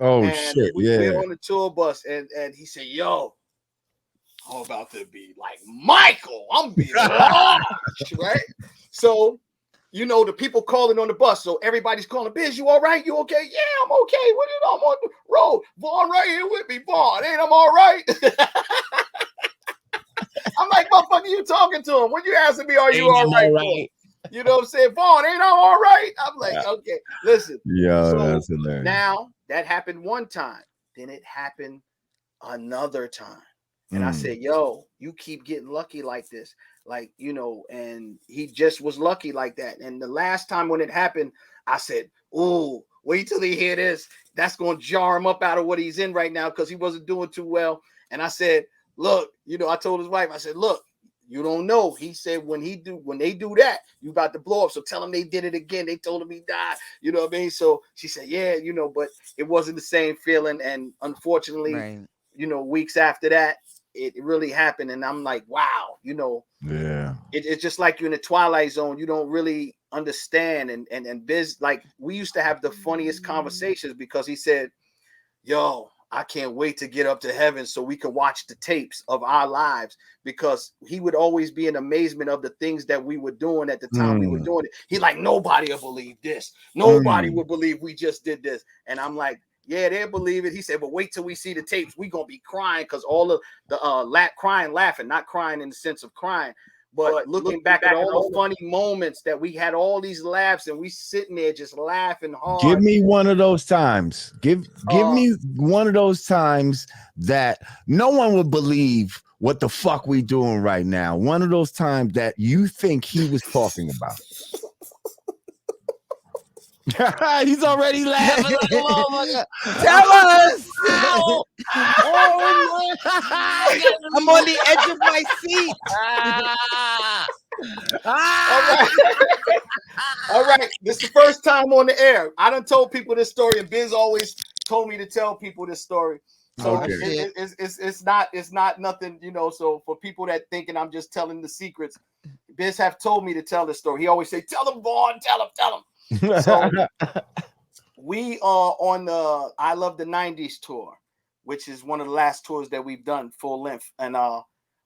Oh and shit! We're on the tour bus, and he said, "Yo, I'm about to be like Michael. I'm being large, right?" So, you know, the people calling on the bus. So everybody's calling, Biz, you all right? You okay? Yeah, I'm okay. What you know? I'm on the road. Vaughn right here with me. Vaughn, ain't I'm all right? I'm like, motherfucker, you talking to him? When you asking me, are you all right? You know what I'm saying? Vaughn, ain't I all right? I'm like, okay, listen. Yeah, so that's hilarious. Now that happened one time. Then it happened another time. And I said, yo, you keep getting lucky like this. Like, you know, and he just was lucky like that. And the last time when it happened, I said, ooh, wait till he hear this. That's going to jar him up out of what he's in right now because he wasn't doing too well. And I said, look, you know, I told his wife, I said, look, you don't know. He said, when they do that, you about to blow up. So tell him they did it again. They told him he died. You know what I mean? So she said, yeah, you know, but it wasn't the same feeling. And unfortunately, you know, weeks after that, it really happened. And I'm like, wow, you know, it's just like you're in the Twilight Zone. You don't really understand. And Biz, like, we used to have the funniest conversations because he said, yo, I can't wait to get up to heaven so we can watch the tapes of our lives, because he would always be in amazement of the things that we were doing at the time we were doing it. He like, nobody will believe this. Nobody would believe we just did this. And I'm like, yeah, they'll believe it. He said, but wait till we see the tapes. We're going to be crying because all of the crying, laughing, not crying in the sense of crying, but looking back at all the funny moments that we had all these laughs and we sitting there just laughing hard. Give me one of those times. Give me one of those times that no one would believe what the fuck we doing right now. One of those times that you think he was talking about. He's already laughing. Like, oh, tell us. I'm on the edge of my seat. All right. This is the first time on the air. I done told people this story, and Biz always told me to tell people this story. So it's not nothing, you know. So for people that thinking I'm just telling the secrets, Biz have told me to tell this story. He always say, tell him, Vaughn, tell him. So we are on the I Love the 90s tour, which is one of the last tours that we've done full length. And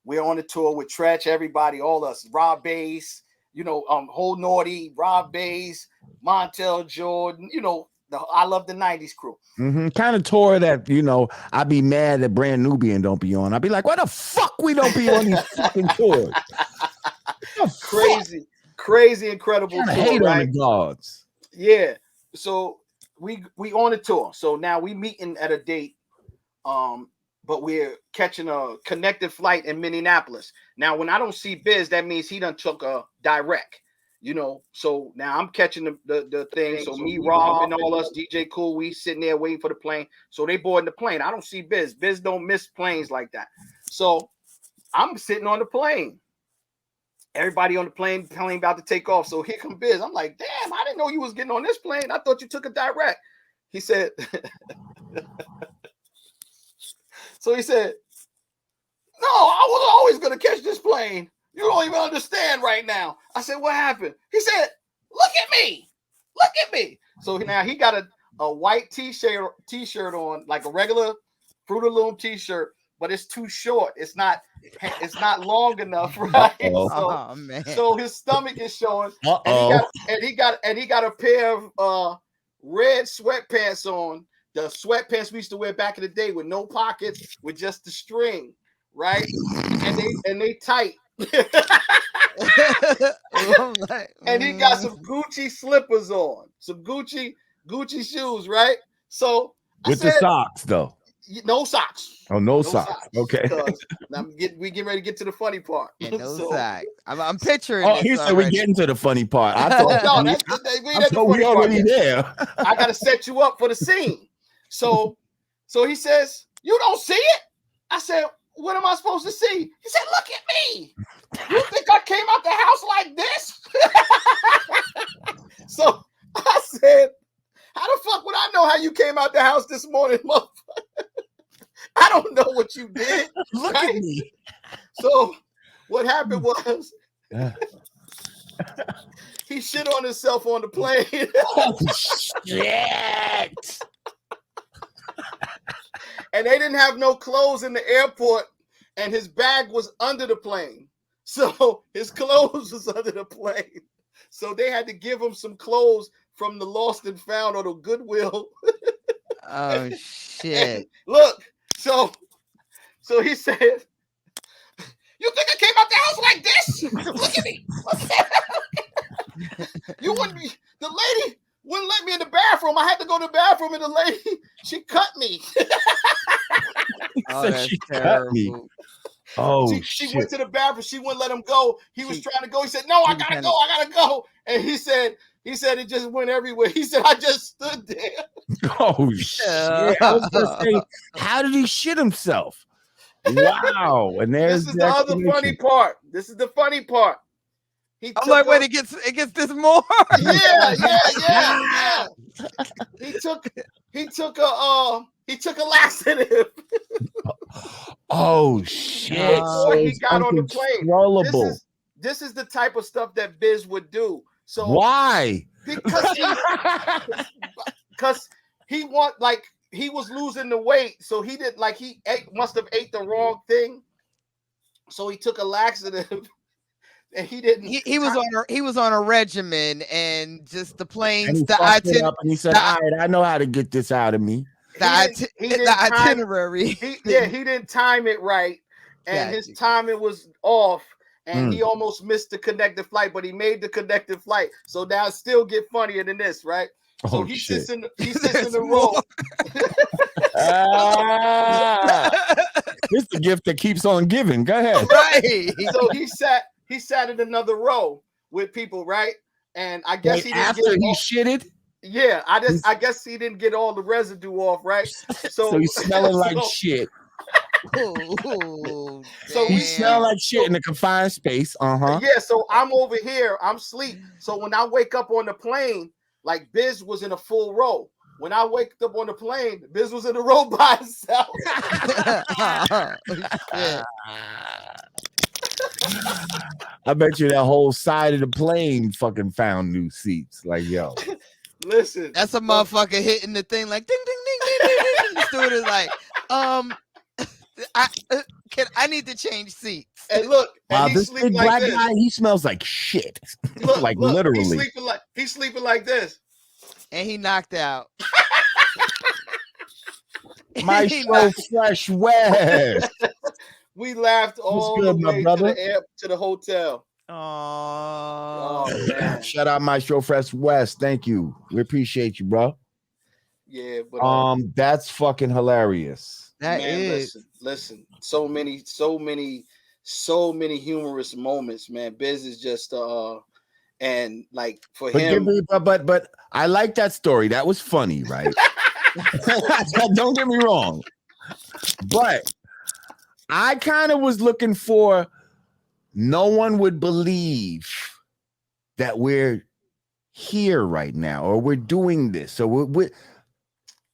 we're on the tour with Tretch, everybody, all us, Rob Bass, you know, Whole Naughty, Rob Bass, Montel Jordan, you know, the I Love the 90s crew. Kind of tour that, you know, I'd be mad that Brand Nubian don't be on. I'd be like, why the fuck we don't be on these fucking tours? Crazy, incredible tour, hate right? on the gods. Yeah. So we on a tour. So now we meeting at a date, but we're catching a connected flight in Minneapolis. Now, when I don't see Biz, that means he done took a direct, you know. So now I'm catching the thing. So me, Rob, and all us, DJ Cool, we sitting there waiting for the plane. So they boarding the plane. I don't see Biz. Biz don't miss planes like that. So I'm sitting on the plane. Everybody on the plane about to take off. So here come Biz. I'm like, damn, I didn't know you was getting on this plane. I thought you took a direct. He said, so he said, no, I was always going to catch this plane. You don't even understand right now. I said, what happened? He said, look at me. Look at me. So now he got a white t-shirt on, like a regular Fruit of the Loom t-shirt, but it's too short. It's not long enough, right? So his stomach is showing, and he got a pair of red sweatpants on, the sweatpants we used to wear back in the day with no pockets, with just the string, right? And they tight. And he got some Gucci slippers on, some Gucci shoes, right? So with the socks though. No socks. Oh, no socks. Okay. We get ready to get to the funny part. Yeah, no socks. I'm picturing. Oh, he said we're getting to the funny part. I thought we already there. I gotta set you up for the scene. So he says, "You don't see it?" I said, what am I supposed to see? He said, look at me. You think I came out the house like this? So I said, how the fuck would I know how you came out the house this morning, motherfucker? I don't know what you did. Look right? at me. So what happened was he shit on himself on the plane. Oh, shit. And they didn't have no clothes in the airport, and his bag was under the plane. So his clothes was under the plane. So they had to give him some clothes from the Lost and Found or the Goodwill. Oh shit. And look, so he said, you think I came out the house like this? Look at me. You wouldn't be, the lady wouldn't let me in the bathroom. I had to go to the bathroom, and the lady, she cut me. Oh, Said that's she cut terrible. me. Oh, she shit. went to the bathroom. She wouldn't let him go. He was trying to go. He said, no, I gotta go. I gotta go. And he said it just went everywhere. He said, I just stood there. Oh, shit. I was gonna say, how did he shit himself? Wow. And there's This is the other funny part. This is the funny part. I'm like, wait, it gets this more. Yeah. He took a laxative. Oh shit! Before he got on the plane. Uncontrollable. This is the type of stuff that Biz would do. So why? Because he was losing the weight, so he did must have ate the wrong thing. So he took a laxative. And he didn't. He was on a regimen, and just the planes, and he said, "All right, I know how to get this out of me." The itinerary. He didn't time it right, and his timing was off, and he almost missed the connected flight. But he made the connected flight, so now it still get funnier than this, right? So he sits in the row. This is the gift that keeps on giving. Go ahead. Right. So he sat in another row with people, right? And I guess he didn't shitted. Yeah, I guess he didn't get all the residue off, right? So he's smelling like shit. So he smelled like shit in a confined space. Yeah, so I'm over here, I'm asleep. So when I wake up on the plane, like Biz was in a full row. When I wake up on the plane, Biz was in a row by himself. I bet you that whole side of the plane fucking found new seats. Like, yo. Listen. That's a motherfucker hitting the thing like ding ding ding ding ding ding. The steward is like, I need to change seats. And look, wow, and this big like black this. guy, he smells like shit. Look, like literally. He's sleeping like this. And he knocked out. My show Fresh West. We laughed all the way to the hotel. Oh, man. Shout out My Show Fresh West. Thank you. We appreciate you, bro. Yeah, but that's fucking hilarious. That is. Listen. So many humorous moments, man. Biz is just and like for him. But I like that story. That was funny, right? Don't get me wrong. But I kind of was looking for no one would believe that we're here right now or we're doing this. So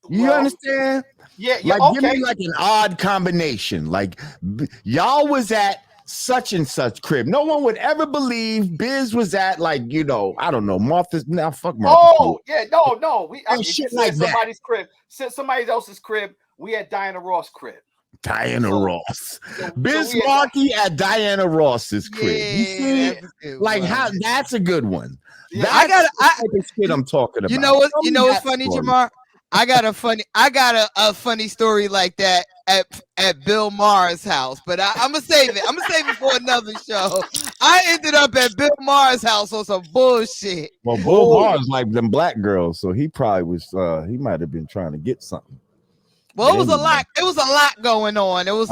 you understand? Yeah, like okay. Give me like an odd combination. Like y'all was at such and such crib. No one would ever believe Biz was at I don't know, Martha's. Now fuck Martha. Oh yeah, no. Shit like somebody's crib, somebody else's crib. We at Diana Ross' crib. Ross. Biz Markie at Diana Ross's crib. You see, how that's a good one. Yeah, that's the type of shit I'm talking about. You know what's funny, Jamar? I got a funny story like that at Bill Maher's house, but I'm gonna save it. I'm gonna save it for another show. I ended up at Bill Maher's house on some bullshit. Well, Bill Maher's like them black girls, so he probably was. He might have been trying to get something. Well, it was a lot. It was a lot going on. It was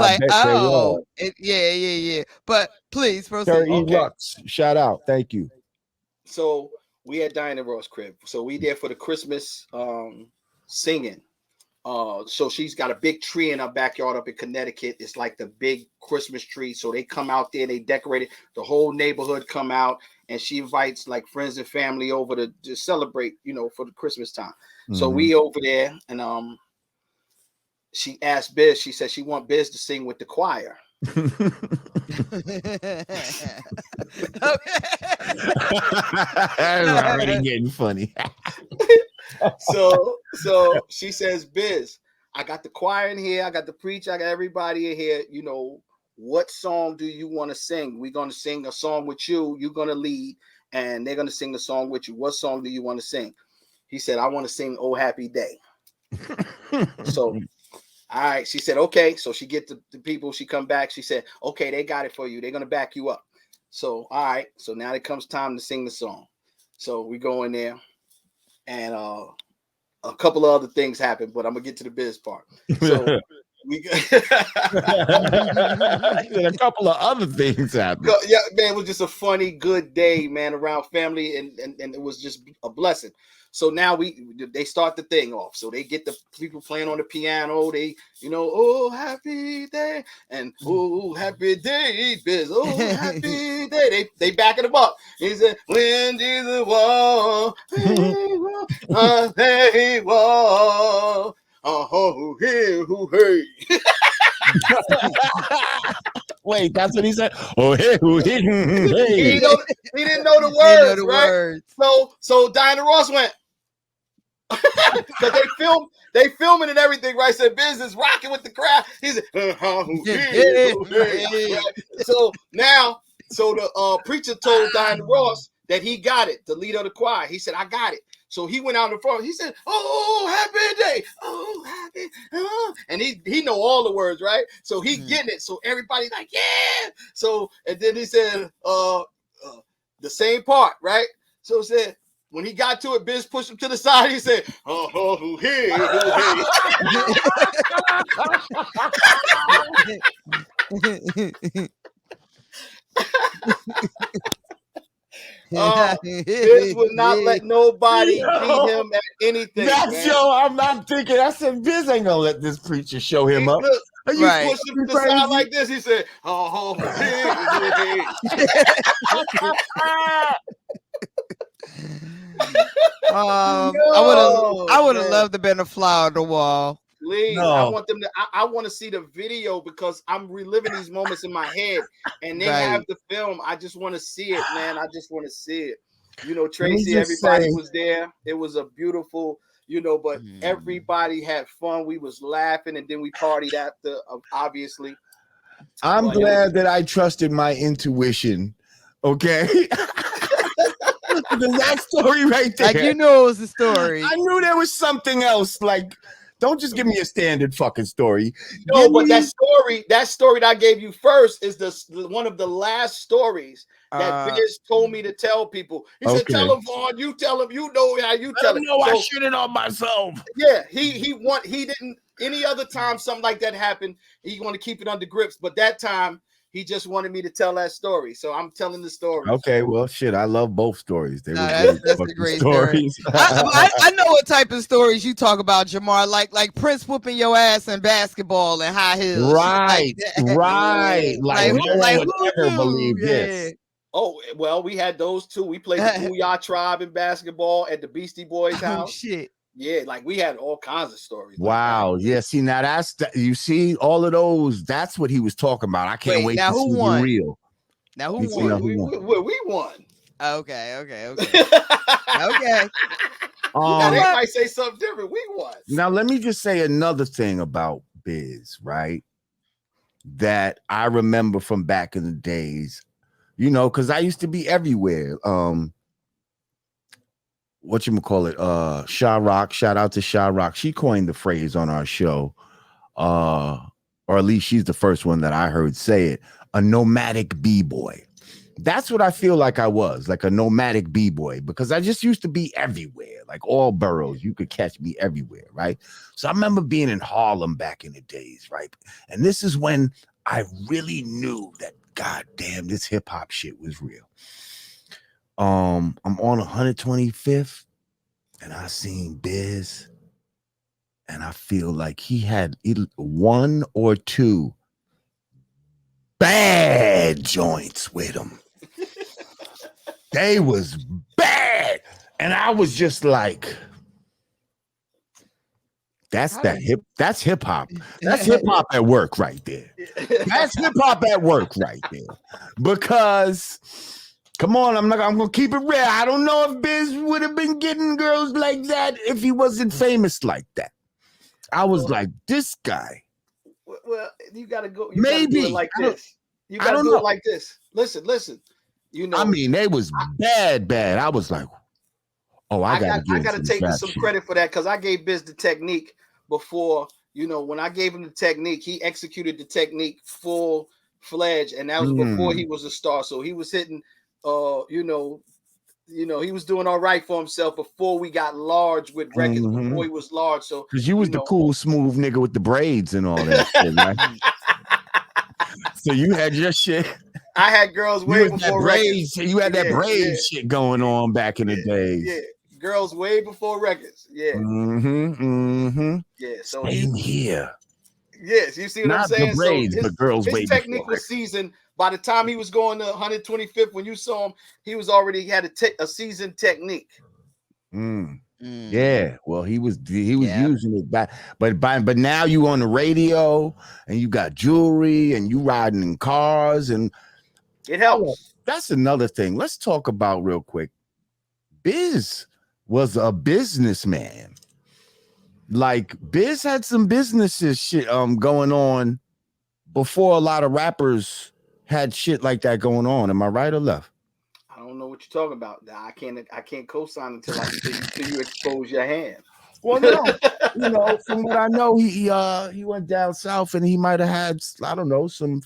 yeah. But please proceed. Lux, shout out. Thank you. So we at Diana Ross' crib. So we there for the Christmas singing. So she's got a big tree in her backyard up in Connecticut. It's like the big Christmas tree. So they come out there, they decorate it. The whole neighborhood come out, and she invites like friends and family over to celebrate, you know, for the Christmas time. Mm-hmm. So we over there, and she asked Biz. She said she want Biz to sing with the choir. I'm already getting funny. So she says, Biz, I got the choir in here, I got the preacher, I got everybody in here. You know, what song do you want to sing? We're gonna sing a song with you. You're gonna lead, and they're gonna sing a song with you. What song do you want to sing? He said, I want to sing "Oh Happy Day." So, all right, she said, okay. So she get the people. She come back. She said, okay, they got it for you. They're gonna back you up. So, all right. So now it comes time to sing the song. So we go in there. And a couple of other things happen, but I'm gonna get to the Biz part. So we a couple of other things happen. Yeah, man, it was just a funny, good day, man, around family, and it was just a blessing. So now they start the thing off. So they get the people playing on the piano. They, you know, oh happy day, and oh happy day, Biz, oh happy day. They backing them up. He said, when Jesus walked, they walk. Oh, hey. Wait, that's what he said. Oh, hey, hey. He didn't know the words, right? Words. So Diana Ross went. Because they filming and everything, right? Said Biz is rocking with the crowd. He said, So now, the preacher told Diana Ross that he got it, the leader of the choir. He said, I got it. So he went out in front. He said, oh, happy day. Oh, happy. And he know all the words, right? So he getting it. So everybody's like, yeah. So, and then he said, the same part, right? So it said, when he got to it, Biz pushed him to the side. He said, oh, hey. Biz would not let nobody beat him at anything. That's I'm thinking. I said, Biz ain't gonna let this preacher show him up. Look, you push him to the side like this. He said, oh, hey. I would have loved to been a fly on the wall. Please, no. I want them to. I want to see the video because I'm reliving these moments in my head, and they have the film. I just want to see it, man. I just want to see it. You know, Tracy, everybody was there. It was a beautiful, you know, but everybody had fun. We was laughing, and then we partied after. Obviously, I'm glad that I trusted my intuition. Okay. That story right there. Like, you knew it was a story. I knew there was something else. Like, don't just give me a standard fucking story. No, but that story that I gave you first is one of the last stories that Biz told me to tell people. He said, tell him, Vaughn, you tell him, you know how you tell him. No, I shouldn't on myself. Yeah, he didn't, any other time something like that happened, he want to keep it under grips, but that time he just wanted me to tell that story, so I'm telling the story. Okay, well, shit, I love both stories. They were that's a great stories. I know what type of stories you talk about, Jamar. Like Prince whooping your ass in basketball and high heels. Right, right. Like no one would ever believe this. Oh, well, we had those too. We played the Booyah Tribe in basketball at the Beastie Boys house. Oh, shit. Yeah, like we had all kinds of stories. Wow. Like yeah. See, now you see all of those. That's what he was talking about. I can't wait now to who see won? the real. Now who won? We won. Okay. Okay. They might say something different. We won. Now let me just say another thing about Biz, right? That I remember from back in the days, you know, because I used to be everywhere. Whatchamacallit, Sha Rock, shout out to Sha Rock. She coined the phrase on our show, or at least she's the first one that I heard say it, a nomadic b-boy. That's what I feel like I was, like a nomadic b-boy, because I just used to be everywhere, like all boroughs. You could catch me everywhere, right? So I remember being in Harlem back in the days, right? And this is when I really knew that, God damn, this hip-hop shit was real. I'm on 125th, and I seen Biz and I feel like he had one or two bad joints with him. They was bad, and I was just like, that's hip hop. That's hip hop at work right there. That's hip hop at work right there. Because come on, I'm gonna keep it real. I don't know if Biz would have been getting girls like that if he wasn't famous like that. I was like, this guy. Well, you gotta go. Maybe gotta do it like this. You gotta do it like this. Listen. You know, I mean, they was bad. I was like, oh, I gotta take some credit for that because I gave Biz the technique before. You know, when I gave him the technique, he executed the technique full-fledged, and that was before he was a star. So he was hitting, you know, he was doing all right for himself before we got large with records. Before he was large, so because you was the cool, smooth nigga with the braids and all that shit, right? So you had your shit. I had girls way before braids. You had that braid shit going on back in the days. Yeah, girls way before records. Yeah. Yeah. So same here. Yes, you see what I'm saying? The braids, so but girls his technique was seasoned. By the time he was going to 125th, when you saw him, he had a seasoned technique. Yeah, well, he was using it back, but now you on the radio and you got jewelry and you riding in cars and it helps. That's another thing. Let's talk about real quick. Biz was a businessman. Like Biz had some businesses shit going on before a lot of rappers had shit like that going on. Am I right or left? I don't know what you're talking about. I can't co-sign until you expose your hand. Well, no, you know, from what I know, he went down south and he might have had, I don't know, some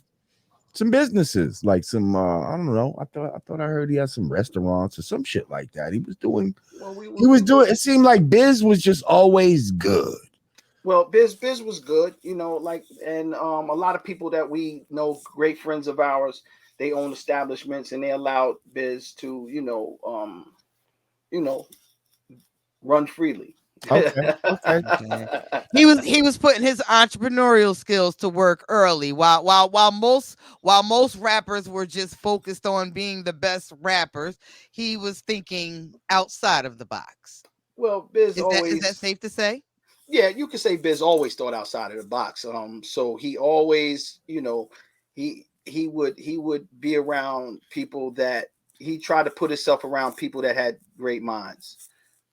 businesses, like some I don't know. I thought I heard he had some restaurants or some shit like that. He was doing. It seemed like Biz was just always good. Well, Biz was good, you know, like, and a lot of people that we know, great friends of ours, they own establishments and they allowed Biz to, run freely. Okay. He was putting his entrepreneurial skills to work early, while most rappers were just focused on being the best rappers. He was thinking outside of the box. Well, Biz is that safe to say? Yeah, you could say Biz always thought outside of the box. So he always, he would be around people that he tried to put himself around people that had great minds.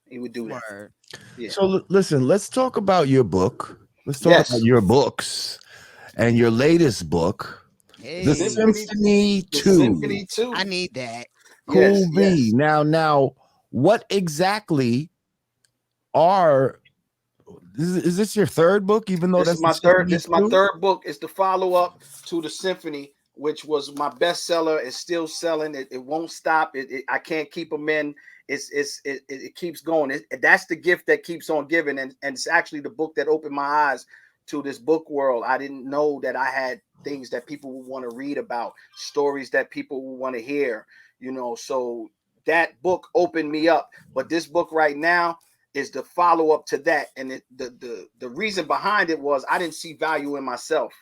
He would do that. Yeah. So listen, let's talk about your book. Let's talk about your books and your latest book, The Symphony 2. Symphony 2. I need that. Cool B. Now, what exactly is this your third book? Even though this is my third book. It's the follow-up to the Symphony, which was my bestseller. It's still selling. It won't stop. I can't keep them in. It keeps going. That's the gift that keeps on giving, and it's actually the book that opened my eyes to this book world. I didn't know that I had things that people would want to read about, stories that people would want to hear. So that book opened me up. But this book right now is the follow-up to that, and the reason behind it was I didn't see value in myself,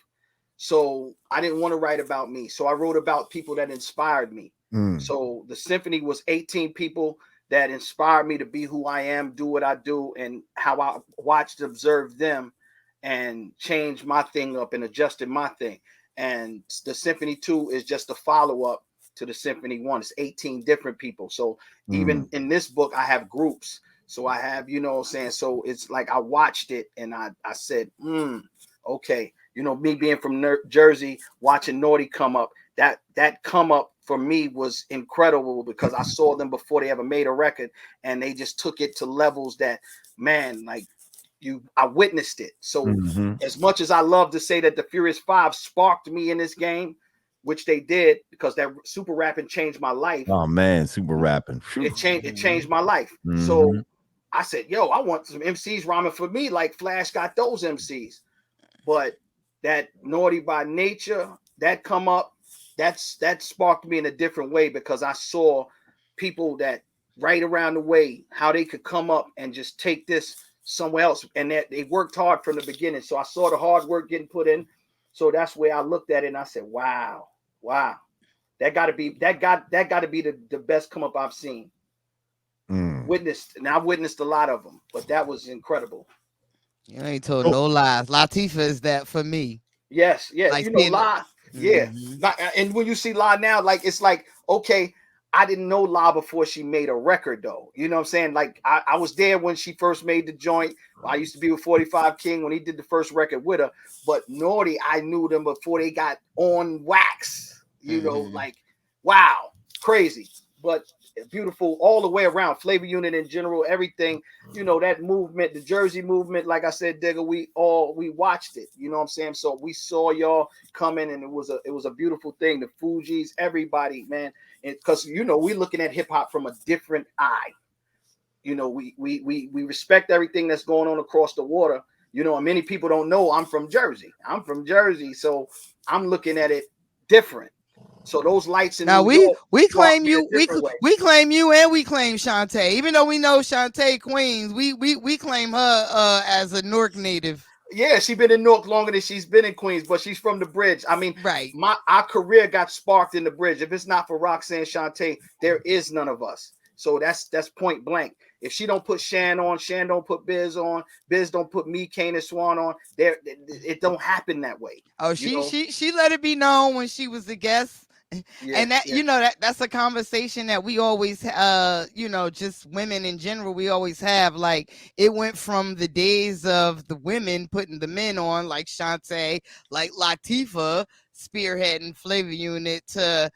so I didn't want to write about me. So I wrote about people that inspired me. So the Symphony was 18 people that inspired me to be who I am, do what I do, and how I watched, observed them, and changed my thing up and adjusted my thing. And the Symphony 2 is just a follow-up to the Symphony 1. It's 18 different people. So even in this book, I have groups. So I have, so it's like I watched it and I said, okay. Me being from Jersey, watching Naughty come up, that come up for me was incredible because I saw them before they ever made a record, and they just took it to levels that, man, like I witnessed it. So as much as I love to say that the Furious 5 sparked me in this game, which they did, because that super rapping changed my life. Oh man, super rapping. It changed my life. So I said, yo, I want some MCs rhyming for me like Flash got those MCs. But that Naughty by Nature, that come up, that sparked me in a different way because I saw people that right around the way, how they could come up and just take this somewhere else, and that they worked hard from the beginning. So I saw the hard work getting put in. So that's where I looked at it and I said, wow, that got to be the best come up I've seen. Witnessed, and I've witnessed a lot of them, but that was incredible. You ain't told no lies. Latifah is that for me. Yes, Like, you know, La. Yeah, and when you see La now, like it's like, okay, I didn't know La before she made a record, though. You know what I'm saying? Like I was there when she first made the joint. I used to be with 45 King when he did the first record with her. But Naughty, I knew them before they got on wax. You know, like, wow, crazy. But beautiful all the way around. Flavor Unit in general, everything. You know, that movement, the Jersey movement, like I said, Digga, we watched it. You know what I'm saying? So we saw y'all coming, and it was a beautiful thing. The Fugees, everybody, man. Because you know, we're looking at hip hop from a different eye. You know, we respect everything that's going on across the water. You know, and many people don't know I'm from Jersey. So I'm looking at it different. So those lights in now New York, we claim you, we claim you, and we claim Shantae. Even though we know Shantae Queens, we claim her as a Newark native. Yeah, she's been in Newark longer than she's been in Queens, but she's from the bridge. I mean, right. Our career got sparked in the bridge. If it's not for Roxanne Shantae, there is none of us. So that's point blank. If she don't put Shan on, Shan don't put Biz on, Biz don't put me, krs-one on, there it don't happen that way. Oh, she let it be known when she was a guest. Yeah, and that, you know, that's a conversation that we always, you know, just women in general, we always have. Like, it went from the days of the women putting the men on, like Shantae, like Latifah spearheading Flavor Unit, to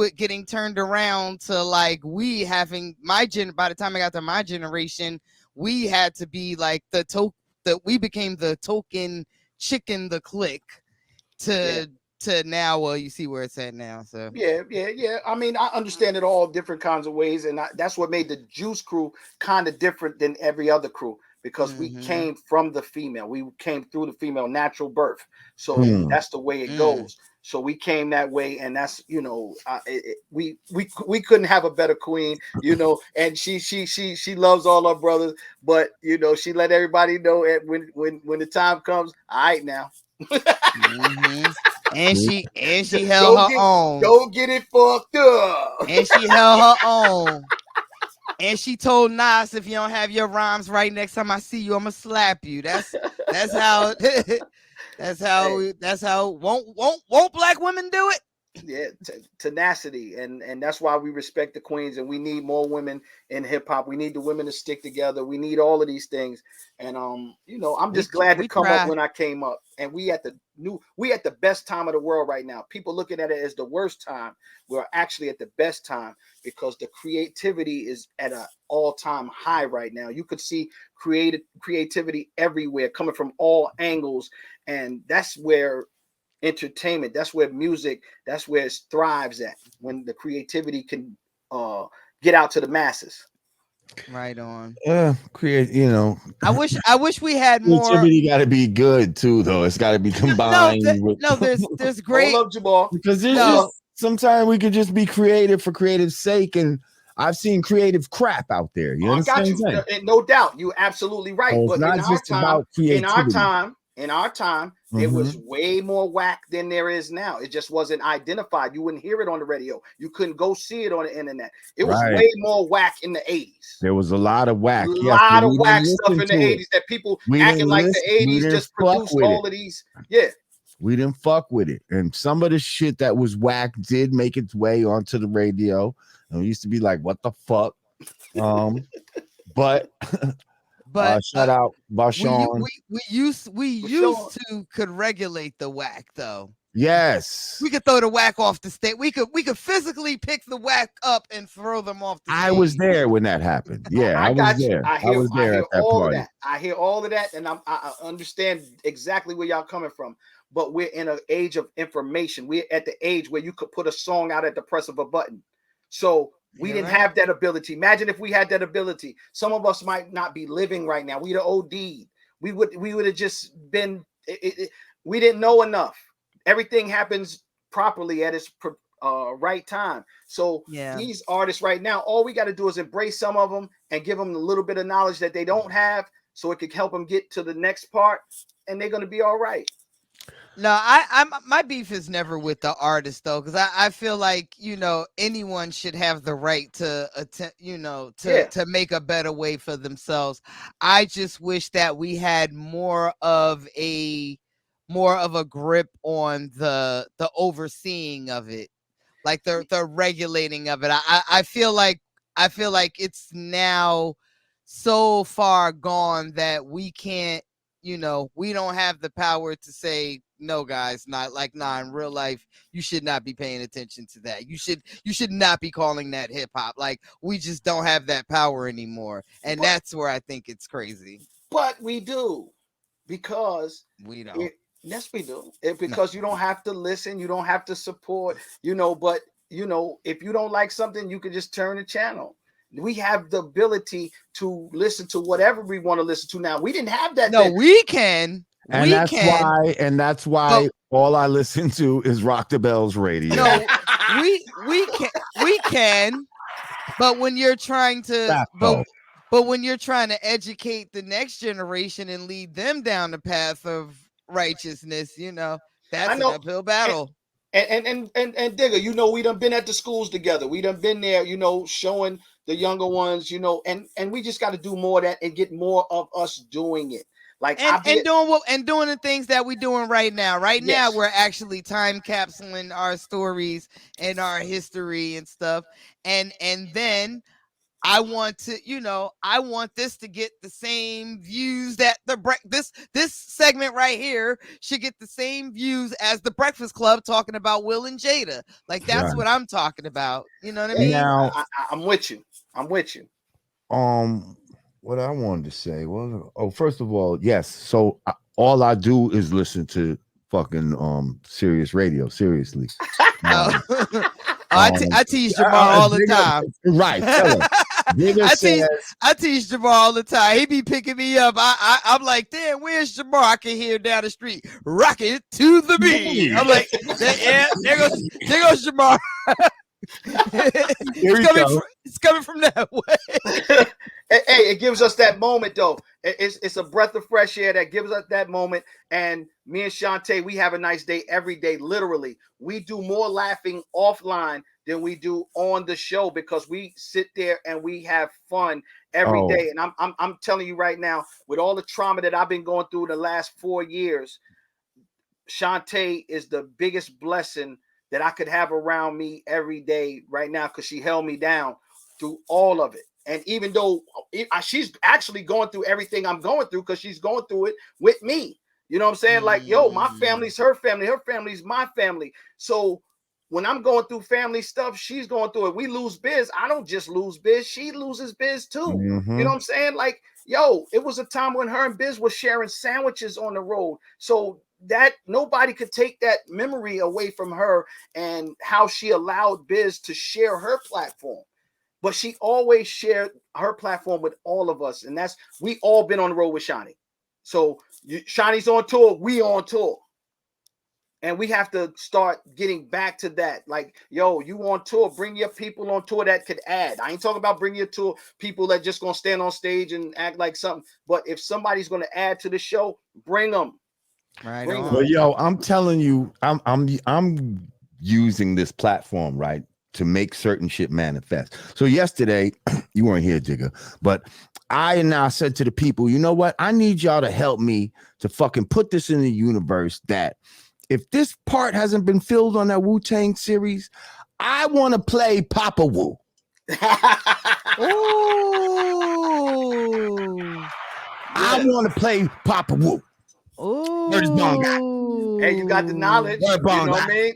it getting turned around to like we having by the time I got to my generation, we had to be like we became the token chicken, the clique to now, well, you see where it's at now. So yeah. I mean, I understand it all different kinds of ways, and that's what made the Juice Crew kind of different than every other crew, because we came from the female. We came through the female natural birth. So that's the way it goes. So we came that way, and that's, you know, we couldn't have a better queen, you know. And she loves all her brothers, but you know, she let everybody know when the time comes. All right, now. And she held her own. Go get it fucked up. And she held her own. And she told Nas, if you don't have your rhymes right, next time I see you, I'm gonna slap you. That's how won't black women do it? Yeah, tenacity, and that's why we respect the queens, and we need more women in hip hop. We need the women to stick together. We need all of these things, and you know, I'm just glad to come up when I came up, and we at the best time of the world right now. People looking at it as the worst time. We're actually at the best time, because the creativity is at an all-time high right now. You could see creativity everywhere, coming from all angles, and that's where entertainment, that's where music, that's where it thrives at, when the creativity can get out to the masses. Right on. You know, I wish we had more. Creativity got to be good too, though. It's got to be combined. There's great. I love Jamar. Because there's sometimes we could just be creative for creative sake, and I've seen creative crap out there. You know, got you, and no doubt, you're absolutely right. So but not just about creativity. In our time, there was way more whack than there is now. It just wasn't identified. You wouldn't hear it on the radio. You couldn't go see it on the internet. It was way more whack in the 80s. There was a lot of whack. A lot of whack stuff in the 80s that people acting like the 80s just produced all of these. Yeah. We didn't fuck with it. And some of the shit that was whack did make its way onto the radio. And we used to be like, what the fuck? But shout out Bashan. We used to could regulate the whack, though. Yes, we could throw the whack off the stage. We could physically pick the whack up and throw them off the stage. I was there when that happened. Yeah, I was there. I was there at that party. I hear all of that, and I understand exactly where y'all coming from. But we're in an age of information. We're at the age where you could put a song out at the press of a button. So we didn't have that ability. Imagine if we had that ability. Some of us might not be living right now. We'd have OD'd. We would have just been. We didn't know enough. Everything happens properly at its right time. So these artists right now, all we got to do is embrace some of them and give them a little bit of knowledge that they don't have. so it could help them get to the next part, and they're gonna be all right. No, I'm my beef is never with the artist though, because I feel like, you know, anyone should have the right to attempt, you know, to make a better way for themselves. I just wish that we had more of a grip on the overseeing of it, like the regulating of it. I feel like it's now so far gone that we can't, you know, we don't have the power to say, no, guys, not like, nah, in real life, you should not be paying attention to that. You should not be calling that hip hop. Like, we just don't have that power anymore. And that's where I think it's crazy. But we do, because we don't. Yes, we do. Because you don't have to listen, you don't have to support, you know, but you know, if you don't like something, you can just turn the channel. We have the ability to listen to whatever we want to listen to now. We didn't have that. No, then. We can. And that's why all I listen to is Rock the Bells radio. No, we can. But when you're trying to but when you're trying to educate the next generation and lead them down the path of righteousness, you know, that's an uphill battle. And Digger, you know, we done been at the schools together. We done been there, you know, showing the younger ones, you know, and we just got to do more of that and get more of us doing it. Like doing the things that we're doing right now. Now, we're actually time capsuling our stories and our history and stuff. And then I want to, you know, I want this to get the same views that this segment right here should get the same views as the Breakfast Club talking about Will and Jada. Like, that's what I'm talking about. You know what I mean? Now, I'm with you. What I wanted to say was, first of all, yes. So all I do is listen to fucking Sirius Radio. Seriously. I tease Jamar all the time. Right. I tease Jamar all the time. He be picking me up. I'm like, damn, where's Jamar? I can hear down the street, rocket to the beat. I'm like, yeah, there goes Jamar. It's coming from that way. Hey, it gives us that moment though. It's a breath of fresh air that gives us that moment. And me and Shantae, we have a nice day every day. Literally, we do more laughing offline than we do on the show, because we sit there and we have fun every day. And I'm telling you right now, with all the trauma that I've been going through the last 4 years, Shantae is the biggest blessing that I could have around me every day right now, because she held me down through all of it. And even though she's actually going through everything I'm going through, because she's going through it with me. You know what I'm saying? Like, yo, my family's her family's my family. So when I'm going through family stuff, she's going through it. We lose Biz. I don't just lose Biz. She loses Biz too. Mm-hmm. You know what I'm saying? Like, yo, it was a time when her and Biz were sharing sandwiches on the road. So that nobody could take that memory away from her, and how she allowed Biz to share her platform. But she always shared her platform with all of us. And we all been on the road with Shani. So Shani's on tour, we on tour. And we have to start getting back to that. Like, yo, you on tour, bring your people on tour that could add. I ain't talking about bringing your tour people that just gonna stand on stage and act like something. But if somebody's gonna add to the show, bring them. Right. Well, yo, I'm telling you, I'm using this platform, right, to make certain shit manifest. So yesterday, you weren't here, Jigga, but I now said to the people, you know what? I need y'all to help me to fucking put this in the universe, that if this part hasn't been filled on that Wu-Tang series, I want to play Papa Wu. I want to play Papa Wu. Oh, and you got the knowledge, you know what I mean?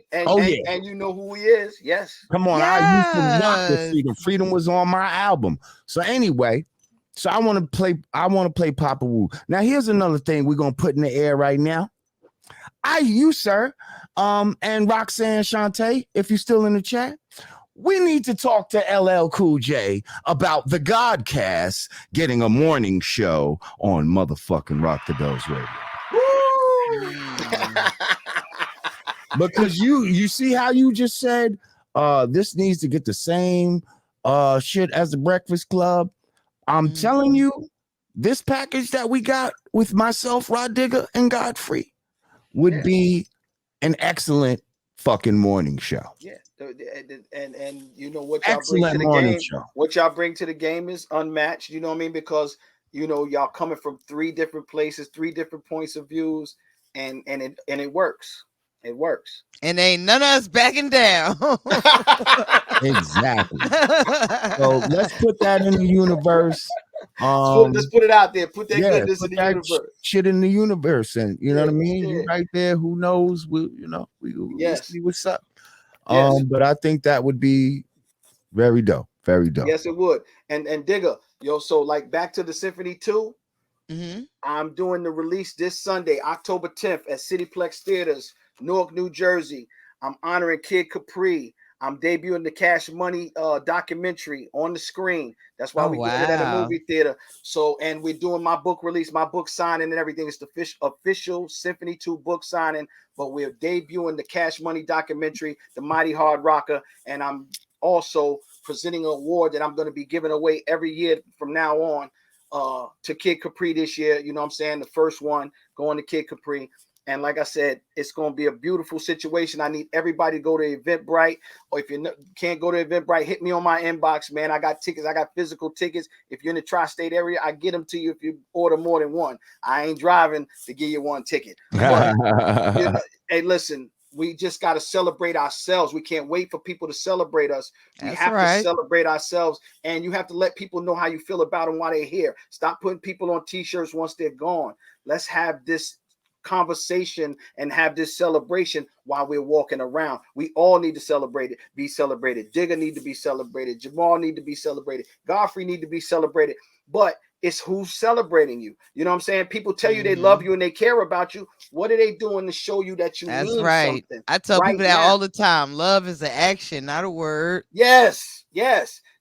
And you know who he is. Yes. Come on, yes. I used to rock with Freedom. Freedom was on my album. So anyway, I want to play Papa Wu. Now here's another thing we're gonna put in the air right now. You, sir, and Roxanne Shantae, if you're still in the chat, we need to talk to LL Cool J about the Godcast getting a morning show on motherfucking Rock the Bells Radio. Because you see how you just said this needs to get the same shit as the Breakfast Club. I'm telling you, this package that we got with myself, Rod Digger, and Godfrey would be an excellent fucking morning show. Yeah, and you know what y'all Excellent bring to the morning game. show. What y'all bring to the game is unmatched. You know what I mean? Because you know y'all coming from 3 different places, 3 different points of views, and it works. It works. And ain't none of us backing down. Exactly. So let's put that in the universe. Let's put it out there. Put that goodness put in the that universe. shit in the universe, and you know what I mean. Yeah. You right there. Who knows? We'll see what's up. Yes. But I think that would be very dope. Very dope. Yes, it would. And Digger, yo, so like back to the Symphony 2. I'm doing the release this Sunday, October 10th at Cityplex Theaters, Newark, New Jersey. I'm honoring Kid Capri. I'm debuting the Cash Money documentary on the screen. That's why we're doing it at a movie theater. So, and we're doing my book release, my book signing and everything. It's the official Symphony 2 book signing, but we're debuting the Cash Money documentary, The Mighty Hard Rocker. And I'm also presenting an award that I'm going to be giving away every year from now on to Kid Capri this year. You know what I'm saying? The first one going to Kid Capri. And like I said, it's going to be a beautiful situation. I need everybody to go to Eventbrite, or if you can't go to Eventbrite, hit me on my inbox, man. I got tickets. I got physical tickets. If you're in the tri-state area, I get them to you if you order more than one. I ain't driving to give you one ticket. But, you know, hey, listen, we just got to celebrate ourselves. We can't wait for people to celebrate us. We have to celebrate ourselves, and you have to let people know how you feel about them while they're here. Stop putting people on t-shirts once they're gone. Let's have this conversation and have this celebration while we're walking around. We all need to celebrate it, be celebrated. Digger need to be celebrated. Jamar need to be celebrated. Godfrey need to be celebrated. But it's who's celebrating you. You know what I'm saying? People tell you they love you and they care about you. What are they doing to show you that you mean something? I tell people that all the time. Love is an action, not a word. Yes.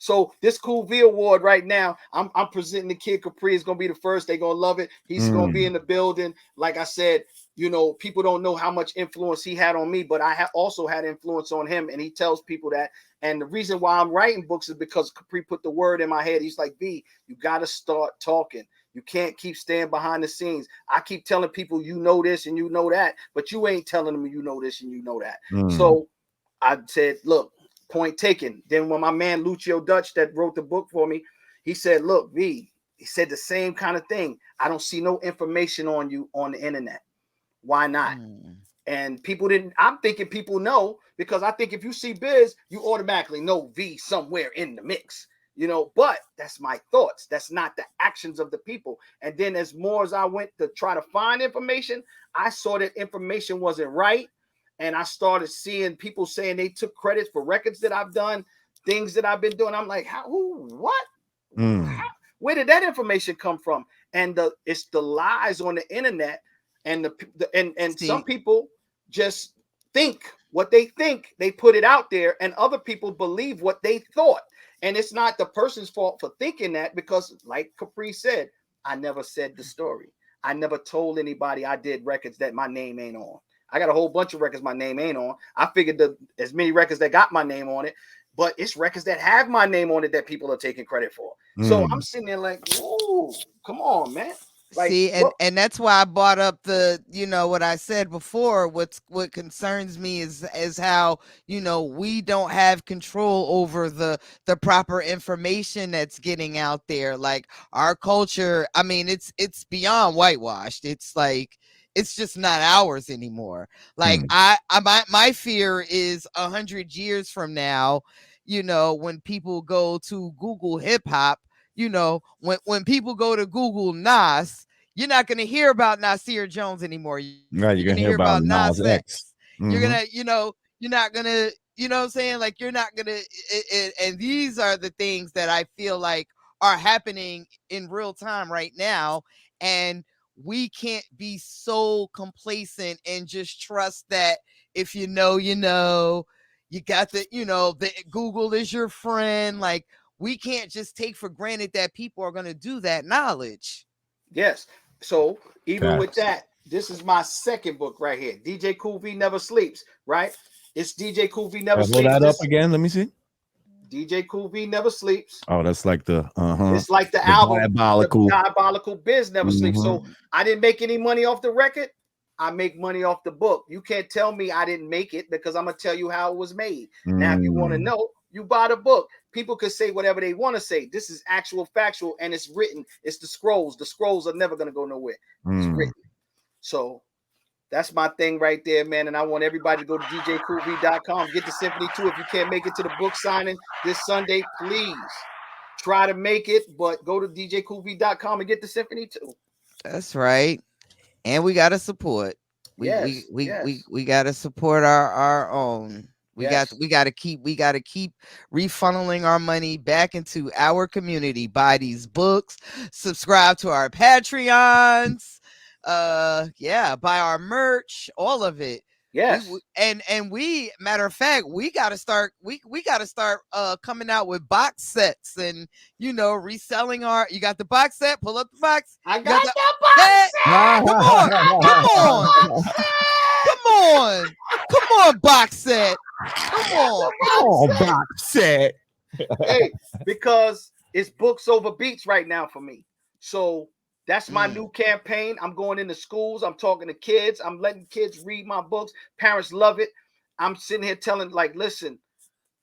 So this Cool V Award right now, I'm presenting the Kid Capri. Is gonna be the first. They're gonna love it. He's gonna be in the building. Like I said, you know, people don't know how much influence he had on me, but I have also had influence on him, and he tells people that. And the reason why I'm writing books is because Capri put the word in my head. He's like, B, you got to start talking. You can't keep staying behind the scenes. I keep telling people, you know this and you know that, but you ain't telling them you know this and you know that. So I said, look, point taken. Then when my man Lucio Dutch that wrote the book for me, he said, look, V, he said the same kind of thing. I don't see no information on you on the internet. Why not? And people didn't, I'm thinking people know, because I think if you see Biz, you automatically know V somewhere in the mix, you know, but that's my thoughts. That's not the actions of the people. And then as more as I went to try to find information, I saw that information wasn't right. And I started seeing people saying they took credits for records that I've done, things that I've been doing. I'm like, how, who, what? How, where did that information come from? And it's the lies on the internet. And some people just think what they think, they put it out there, and other people believe what they thought. And it's not the person's fault for thinking that, because like Capri said, I never said the story. I never told anybody I did records that my name ain't on. I got a whole bunch of records my name ain't on. I figured as many records that got my name on it, but it's records that have my name on it that people are taking credit for. So I'm sitting there like, whoa, come on, man. Like, see, and that's why I brought up the, you know, what I said before. What concerns me is how, you know, we don't have control over the proper information that's getting out there. Like our culture, I mean, it's beyond whitewashed. It's like, it's just not ours anymore. Like my fear is 100 years from now, you know, when people go to Google hip hop, you know, when people go to Google Nas, you're not going to hear about Nasir Jones anymore. You're going to hear about Nas X. You're going to, you know, you're not going to, you know what I'm saying? Like, you're not going to, and these are the things that I feel like are happening in real time right now. And we can't be so complacent and just trust that if you know, you know, you got the, you know, the Google is your friend. Like, we can't just take for granted that people are going to do that knowledge. Yes. So even with that, this is my second book right here. DJ Cool V Never Sleeps, right? It's DJ Cool V Never Sleeps. Hold that up again. Let me see. DJ Cool V Never Sleeps. Oh, that's like the It's like the album, diabolical. Diabolical Biz Never Sleeps. So I didn't make any money off the record. I make money off the book. You can't tell me I didn't make it because I'm gonna tell you how it was made. Now, if you want to know, you buy the book. People could say whatever they want to say. This is actual factual, and it's written. It's the scrolls. The scrolls are never gonna go nowhere. It's written. So that's my thing right there, man. And I want everybody to go to djcoolv.com, get the Symphony 2. If you can't make it to the book signing this Sunday, please try to make it, but go to djcoolv.com and get the Symphony 2. That's right. And we gotta support. We gotta support our own. We gotta keep refunneling our money back into our community. Buy these books, subscribe to our Patreons, buy our merch, all of it. Yes. We matter of fact, we gotta start coming out with box sets and reselling our. You got the box set, pull up the box. I got the box set. Come on, box set. Come on, box set. Hey, because it's books over beats right now for me. So that's my new campaign. I'm going into schools. I'm talking to kids. I'm letting kids read my books. Parents love it. I'm sitting here telling, like, listen,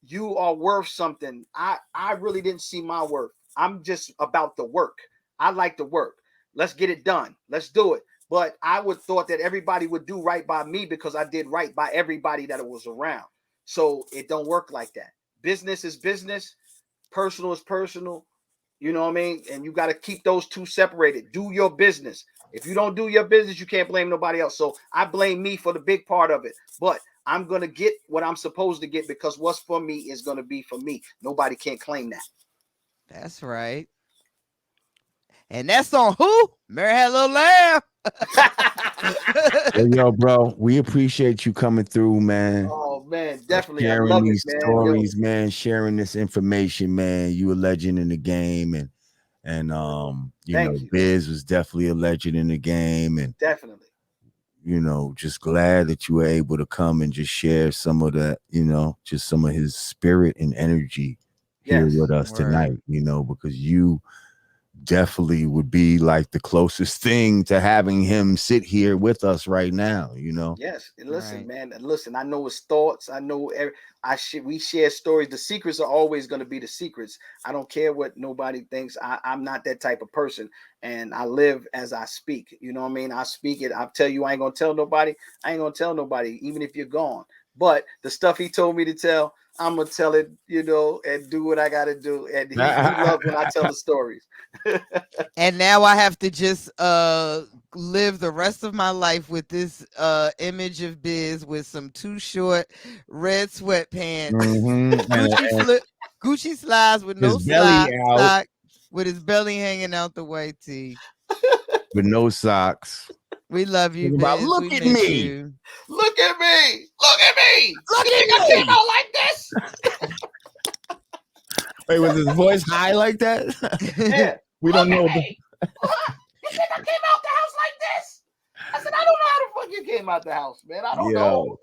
you are worth something. I really didn't see my worth. I'm just about the work. I like the work. Let's get it done. Let's do it. But I would thought that everybody would do right by me because I did right by everybody that was around. So it don't work like that. Business is business. Personal is personal. You know what I mean? And you got to keep those two separated. Do your business. If you don't do your business, you can't blame nobody else. So I blame me for the big part of it. But I'm going to get what I'm supposed to get because what's for me is going to be for me. Nobody can claim that. That's right. And that's on who? Mary Had a Little Lamb. Yo, bro, we appreciate you coming through, man. Oh, man, definitely. Sharing I love these it, man. stories, man. Sharing this information, man. You a legend in the game, and Biz was definitely a legend in the game, and definitely. Just glad that you were able to come and just share some of that, just some of his spirit and energy here with us tonight, because you definitely would be like the closest thing to having him sit here with us right now, Yes, and listen, man, and listen, I know his thoughts. I know we share stories. The secrets are always going to be the secrets. I don't care what nobody thinks. I'm not that type of person, and I live as I speak. You know what I mean? I speak it. I tell you, I ain't gonna tell nobody. I ain't gonna tell nobody, even if you're gone. But the stuff he told me to tell, I'm gonna tell it, and do what I gotta do. And he loves when I tell the stories. And now I have to just live the rest of my life with this image of Biz with some too short red sweatpants, Gucci slides with no sock, with his belly hanging out the white tee, with no socks. We love you, Biz. Look at me. Look at me. Look at me. Look at me. I came out like this. Wait, was his voice high like that? Yeah. We don't know. You think I came out the house like this? I said, I don't know how the fuck you came out the house, man. I don't know.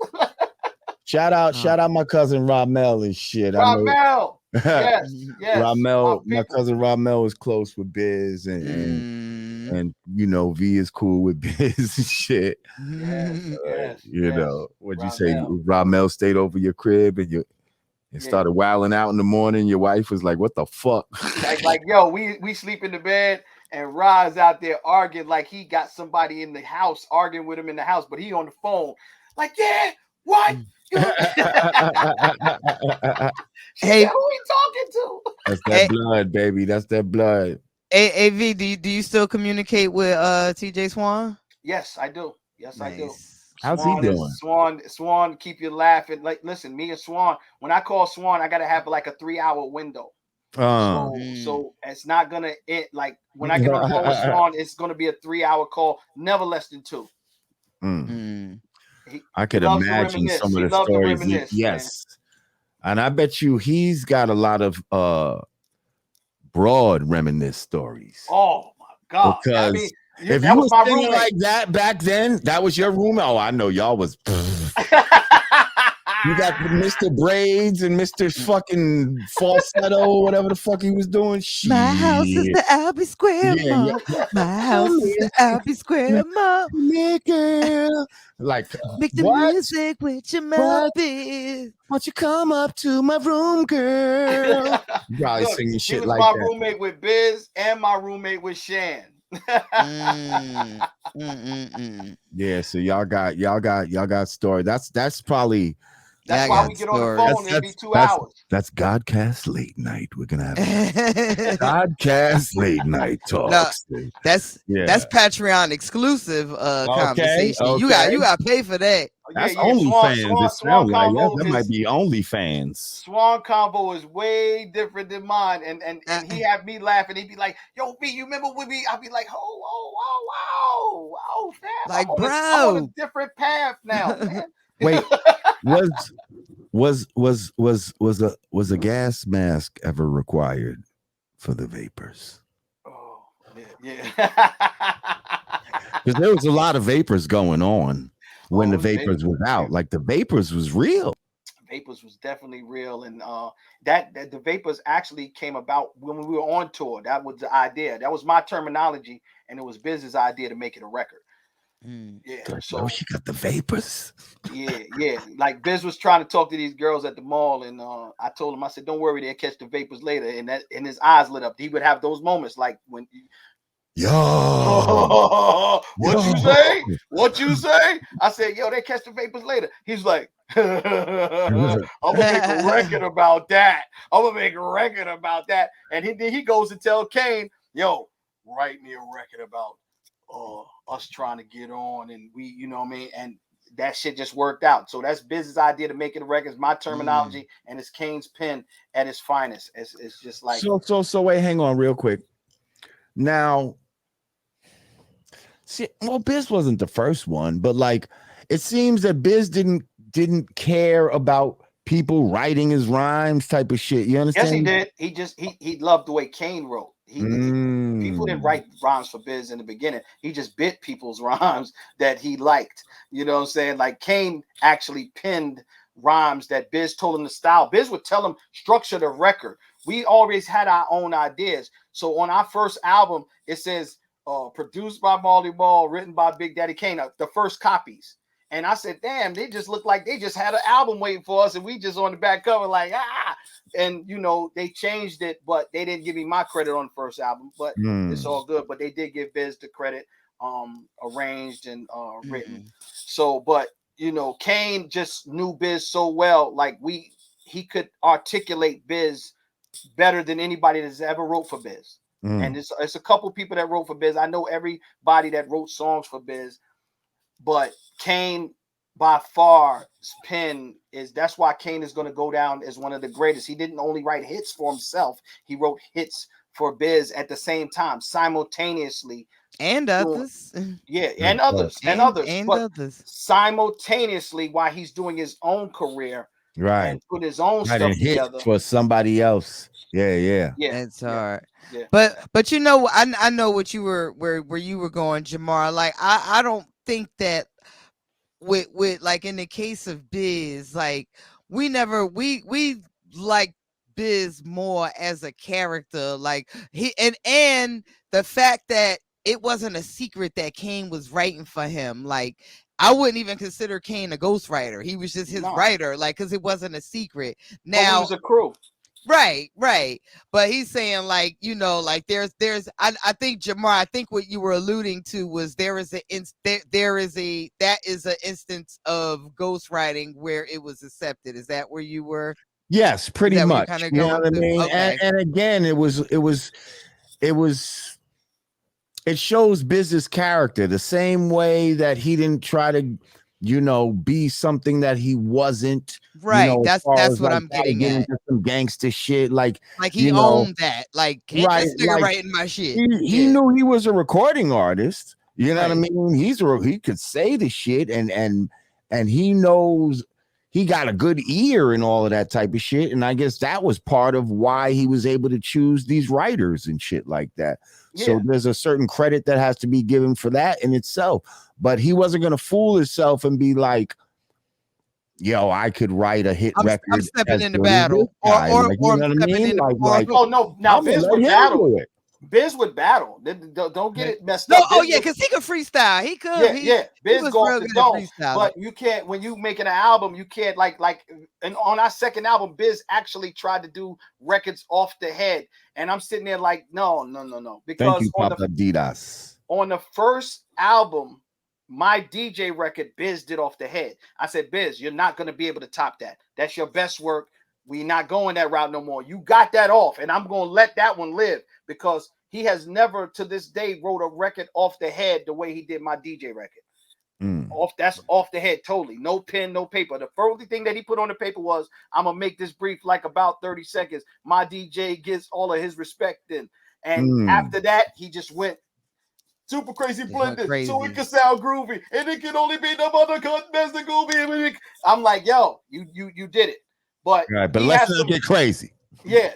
Shout out my cousin Ramel and shit. Ramel. Yes. Ramel, my cousin Ramel is close with Biz and V is cool with Biz and shit. What'd you say? Ramel stayed over your crib and started wilding out in the morning. Your wife was like, "What the fuck?" like yo, we sleep in the bed and Rod's out there arguing like he got somebody in the house arguing with him in the house, but he on the phone like, yeah, what? Hey, who we talking to? That's that blood, baby. That's that blood. Hey, AV, do you still communicate with TJ Swan? Yes, I do. Yes, nice. I do. How's he doing? Swan, keep you laughing. Like, listen, me and Swan, when I call Swan, I gotta have like a 3-hour window. So it's not gonna like when I get on the phone with Swan, it's gonna be a 3-hour call, never less than 2. I could imagine some of the stories. Yes, man. And I bet you he's got a lot of broad reminisce stories. Oh my god! Because if you were singing like that back then, that was your roommate. Oh, I know y'all was. You got Mr. Braids and Mr. fucking Falsetto, whatever the fuck he was doing. Shit. My house is the Albee Square Yeah, Mall. My house is the Albee Square Mall. Nigga. Like, Make the what? music with your mouth is. Why don't you come up to my room, girl? You probably Look, singing he shit was like my that. roommate with Biz and my roommate with Shan. Yeah, so y'all got story. That's probably That's why we get on the phone. It'd be 2 hours. That's Godcast late night. We're gonna have a Godcast late night talks. That's Patreon exclusive conversation. You got to pay for that. That's OnlyFans. Swan Convo that might be OnlyFans. Swan Convo is way different than mine, and he had me laughing. He'd be like, "Yo, B, you remember when we?" I'd be like, "Oh, fam, like, I'm bro, on a different path now, man." Wait, was a gas mask ever required for the vapors? Oh, yeah. Because there was a lot of vapors going on when the vapors was out. Like the vapors was real. Vapors was definitely real, and that the vapors actually came about when we were on tour. That was the idea. That was my terminology, and it was Biz's idea to make it a record. Yeah, so she got the vapors. Yeah. Like Biz was trying to talk to these girls at the mall, and I told him, I said, "Don't worry, they'll catch the vapors later." And his eyes lit up. He would have those moments, like when. What you say? What you say? I said, "Yo, they catch the vapors later." He's like, "I'm gonna make a record about that. I'm gonna make a record about that." And then he goes and tell Kane, "Yo, write me a record about us trying to get on, and we, you know what I mean?" And that shit just worked out. So that's Biz's idea to make it a record. It's my terminology, and it's Kane's pen at its finest. It's just like so. Wait, hang on, real quick. Now, see, well, Biz wasn't the first one, but like it seems that Biz didn't care about people writing his rhymes type of shit. You understand? Yes, he did. He loved the way Kane wrote. People didn't write rhymes for Biz in the beginning. He just bit people's rhymes that he liked. You know what I'm saying? Like Kane actually penned rhymes that Biz told him to style. Biz would tell him structure the record. We always had our own ideas. So on our first album, it says produced by Marley Marl, written by Big Daddy Kane, the first copies. And I said, damn, they just look like they just had an album waiting for us, and we just on the back cover like, ah. And, you know, they changed it, but they didn't give me my credit on the first album. But it's all good. But they did give Biz the credit, arranged and written. So, but, you know, Kane just knew Biz so well. Like, he could articulate Biz better than anybody that's ever wrote for Biz. And it's a couple people that wrote for Biz. I know everybody that wrote songs for Biz. But Kane, by far, his pen that's why Kane is going to go down as one of the greatest. He didn't only write hits for himself. He wrote hits for Biz at the same time, simultaneously. And others. Yeah, and others. Simultaneously while he's doing his own career. Right. And put his own stuff together. For somebody else. Yeah. It's hard. Yeah. But you know, I know what you were where you were going, Jamar. Like I don't think that with like in the case of Biz, like we like Biz more as a character, like he and the fact that it wasn't a secret that Kane was writing for him. Like I wouldn't even consider Kane a ghostwriter. He was just his writer, like because it wasn't a secret. Now it was a crew. Right. But he's saying, like, you know, like I think Jamar, I think what you were alluding to was that is an instance of ghostwriting where it was accepted. Is that where you were? Yes, pretty much. You know what I mean? Okay. And again, it shows Biz's character the same way that he didn't try to, you know, be something that he wasn't. Right. You know, that's what I'm getting at. Some gangster shit. Like he owned that. Like, this nigga writing my shit. He knew he was a recording artist. You know what I mean? He could say the shit and he knows he got a good ear and all of that type of shit. And I guess that was part of why he was able to choose these writers and shit like that. Yeah. So there's a certain credit that has to be given for that in itself. But he wasn't going to fool himself and be like, yo, I could write a hit I'm record stepping as in the good as this battle, guy. or Like, you I'm know what I stepping mean? in the Like, Oh no, now I'm gonna Biz let would him battle. do it. Biz would battle. Don't get it messed no. up. Oh Biz yeah, would- because he could freestyle. He could. yeah, He Biz was go real off the good at dome. freestyling. But you can't when you making an album, you can't like and on our second album, Biz actually tried to do records off the head. And I'm sitting there like, no. Thank Because you, Papa Didas. on the first album, my DJ record, Biz did off the head. I said, Biz, you're not going to be able to top that. That's your best work. We're not going that route no more. You got that off, and I'm going to let that one live because he has never to this day wrote a record off the head the way he did my DJ record. That's off the head totally. No pen, no paper. The only thing that he put on the paper was, I'm going to make this brief like about 30 seconds. My DJ gets all of his respect in. And after that, he just went super crazy blended, so it can sound groovy, and it can only be the mother Cutmaster groovy. I'm like, yo, you did it, but right, but let's not get crazy. Yeah,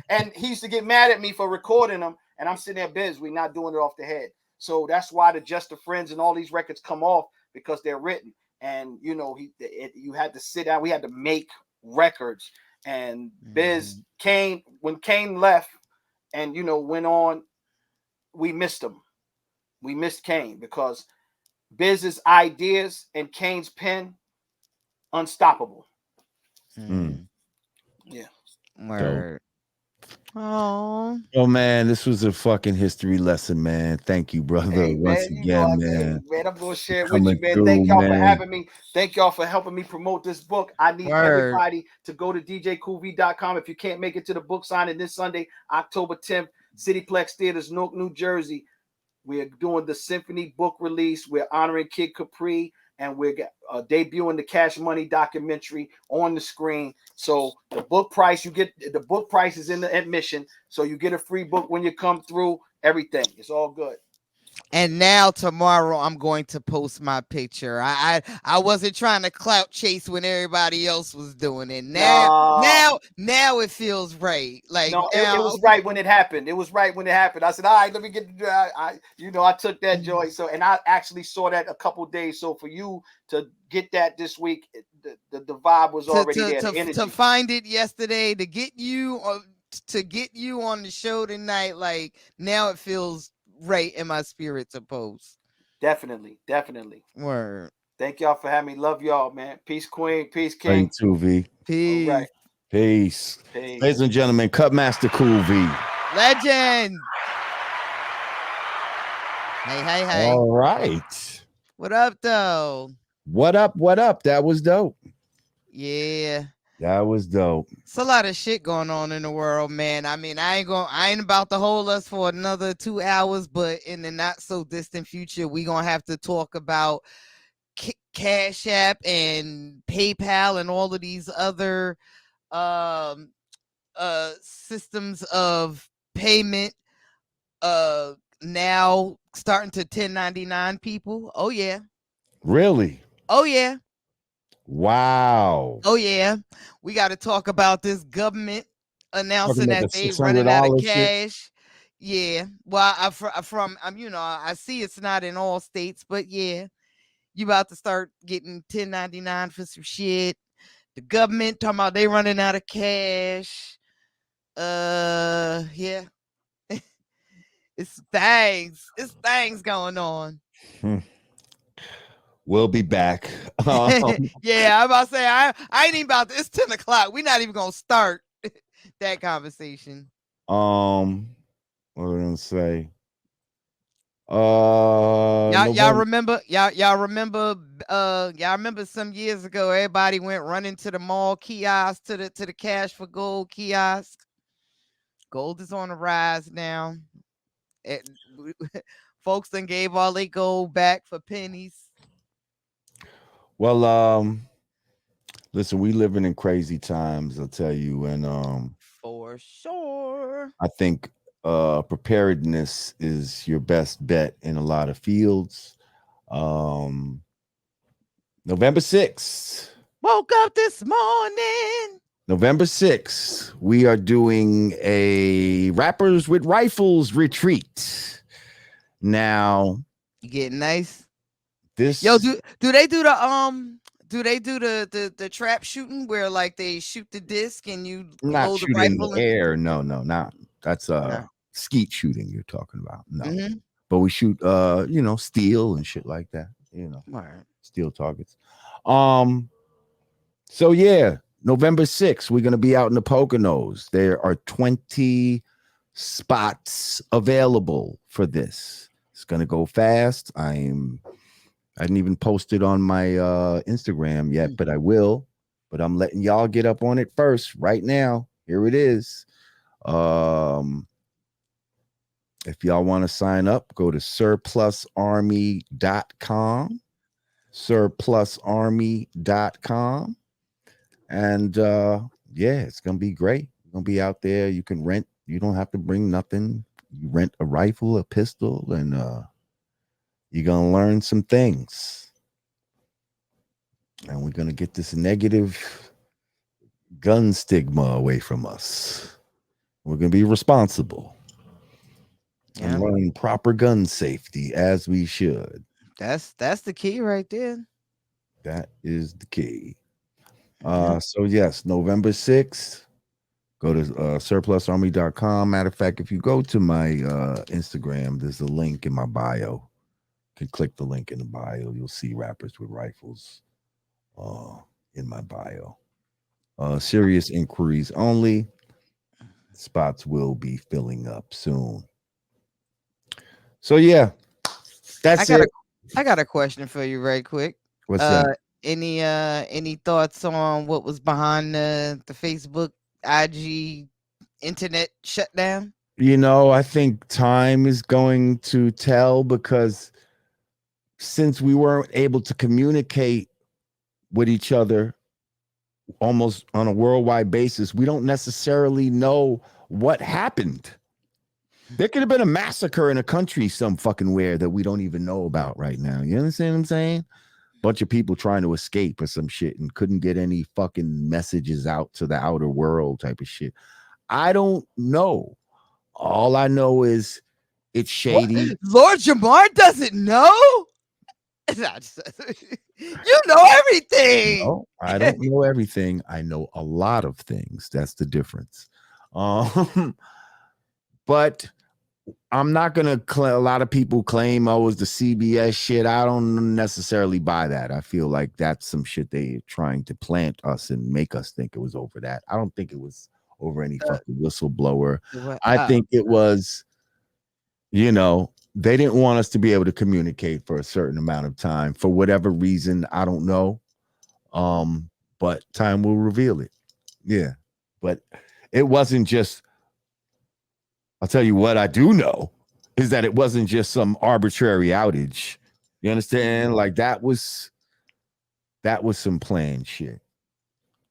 and he used to get mad at me for recording them, and I'm sitting there, Biz, we're not doing it off the head. So that's why the Just the Friends and all these records come off because they're written, and you know you had to sit down, we had to make records, and Biz when Kane left, and went on, we missed him. We missed Kane because Biz's ideas and Kane's pen, unstoppable. Yeah. Word. Oh man, this was a fucking history lesson, man. Thank you, brother. Hey, once again, man. Man, I'm gonna share it with you, man. Thank y'all for having me. Thank y'all for helping me promote this book. I need everybody to go to djcoolv.com. If you can't make it to the book signing this Sunday, October 10th, Cityplex Theaters, Newark, New Jersey. We're doing the symphony book release. We're honoring Kid Capri, and we're debuting the Cash Money documentary on the screen. So the book price, the book price is in the admission. So you get a free book when you come through. Everything, it's all good. And now tomorrow I'm going to post my picture. I wasn't trying to clout chase when everybody else was doing it. Now it feels right. Like no, it was right when it happened. It was right when it happened. I said, all right, let me get I took that joy. So, and I actually saw that a couple days. So for you to get that this week, the vibe was already there. The energy. To find it yesterday, to get you on the show tonight, like now it feels right in my spirit to post. Definitely. Word. Thank y'all for having me. Love y'all, man. Peace, Queen. Peace, King. You too, V. Peace. All right. Peace. Ladies and gentlemen, Cutmaster Cool V. Legend. Hey. All right. What up, though? What up? That was dope. Yeah. That was dope. It's a lot of shit going on in the world, man. I mean, I ain't about to hold us for another 2 hours, but in the not so distant future, we gonna have to talk about Cash App and PayPal and all of these other systems of payment now starting to 1099 people. Oh yeah. Really? Oh yeah. Wow. Oh yeah. We got to talk about this government announcing that they running out of cash. Shit. Yeah. Well, I see it's not in all states, but yeah, you about to start getting 1099 for some shit. The government talking about they running out of cash. Yeah. It's things going on. We'll be back. Yeah, I'm about to say I ain't even about to, it's 10 o'clock. We're not even gonna start that conversation. What am I gonna say? Y'all remember some years ago everybody went running to the mall kiosk to the cash for gold kiosk. Gold is on the rise now. Folks then gave all they gold back for pennies. Well, listen, we living in crazy times, I'll tell you, and for sure. I think preparedness is your best bet in a lot of fields. November 6th. Woke up this morning. November 6th, we are doing a Rappers with Rifles retreat. Now, you getting nice? This do they do Do they do the trap shooting where like they shoot the disc and you Not load the shooting in rifle the air. No, not that's No. skeet shooting you're talking about. No. Mhm. But we shoot steel and shit like that, Right. steel targets. So yeah, November 6th, we're gonna be out in the Poconos. There are 20 spots available for this. It's gonna go fast. I didn't even post it on my Instagram yet, but I will. But I'm letting y'all get up on it first right now. Here it is. If y'all want to sign up, go to surplusarmy.com. Surplusarmy.com. And yeah, it's gonna be great. You're gonna be out there. You can rent, you don't have to bring nothing. You rent a rifle, a pistol, and you're gonna learn some things. And we're gonna get this negative gun stigma away from us. We're gonna be responsible and learn proper gun safety as we should. That's the key right there. That is the key. So yes, November 6th, go to surplusarmy.com. Matter of fact, if you go to my Instagram, there's a link in my bio. You can click the link in the bio. You'll see Rappers with Rifles in my bio. Serious inquiries only. Spots will be filling up soon. So yeah, that's it. I got a question for you right quick. What's that? Any thoughts on what was behind the Facebook, IG, internet shutdown? I think time is going to tell, because since we weren't able to communicate with each other almost on a worldwide basis, we don't necessarily know what happened. There could have been a massacre in a country some fucking where that we don't even know about right now. You understand what I'm saying? Bunch of people trying to escape or some shit and couldn't get any fucking messages out to the outer world type of shit. I don't know. All I know is it's shady. What? Lord Jamar doesn't know? You know everything. No, I don't know everything. I know a lot of things. That's the difference. But I'm not gonna a lot of people claim, oh, it was the CBS shit. I don't necessarily buy that. I feel like that's some shit they trying to plant us and make us think it was over that. I don't think it was over any fucking whistleblower. I think it was, they didn't want us to be able to communicate for a certain amount of time for whatever reason. I don't know. But time will reveal it. Yeah. But it wasn't just, I'll tell you what I do know is that it wasn't just some arbitrary outage. You understand? Like that was some planned shit.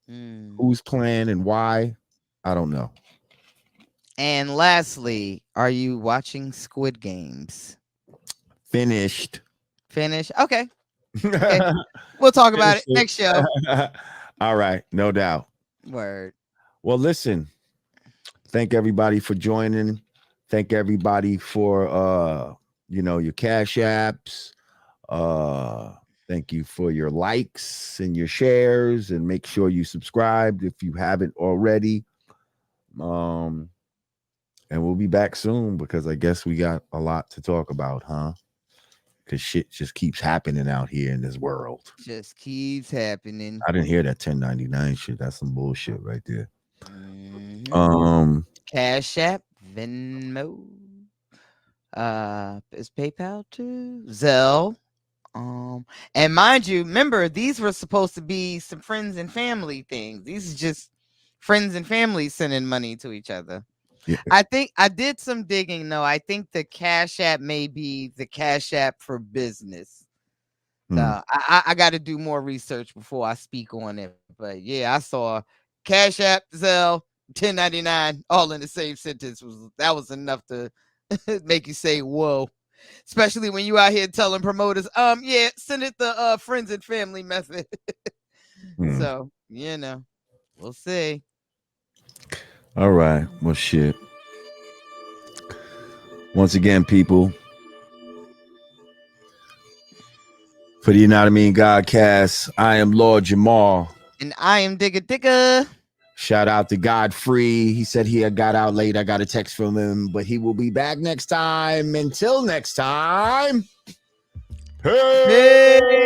Who's playing and why? I don't know. And lastly, are you watching Squid Games? Finished. Okay. We'll talk about it next show. All right, no doubt. Word. Well, listen. Thank everybody for joining. Thank everybody for your Cash Apps. Thank you for your likes and your shares, and make sure you subscribe if you haven't already. And we'll be back soon, because I guess we got a lot to talk about, huh? Because shit just keeps happening out here in this world. Just keeps happening. I didn't hear that 1099 shit. That's some bullshit right there. Cash App, Venmo, is PayPal too, Zelle. And mind you, remember, these were supposed to be some friends and family things. These are just friends and family sending money to each other. Yeah. I think I did some digging though. I think the Cash App may be the Cash App for business. I got to do more research before I speak on it. But yeah, I saw Cash App, Zelle, 1099 all in the same sentence. That was enough to make you say whoa, especially when you out here telling promoters, yeah, send it the friends and family method. So we'll see. All right, well, shit. Once again, people, For the You Know What I Mean Godcast, I am Lord Jamar. And I am Digga. Shout out to Godfrey. He said he had got out late. I got a text from him, but he will be back next time. Until next time. Hey!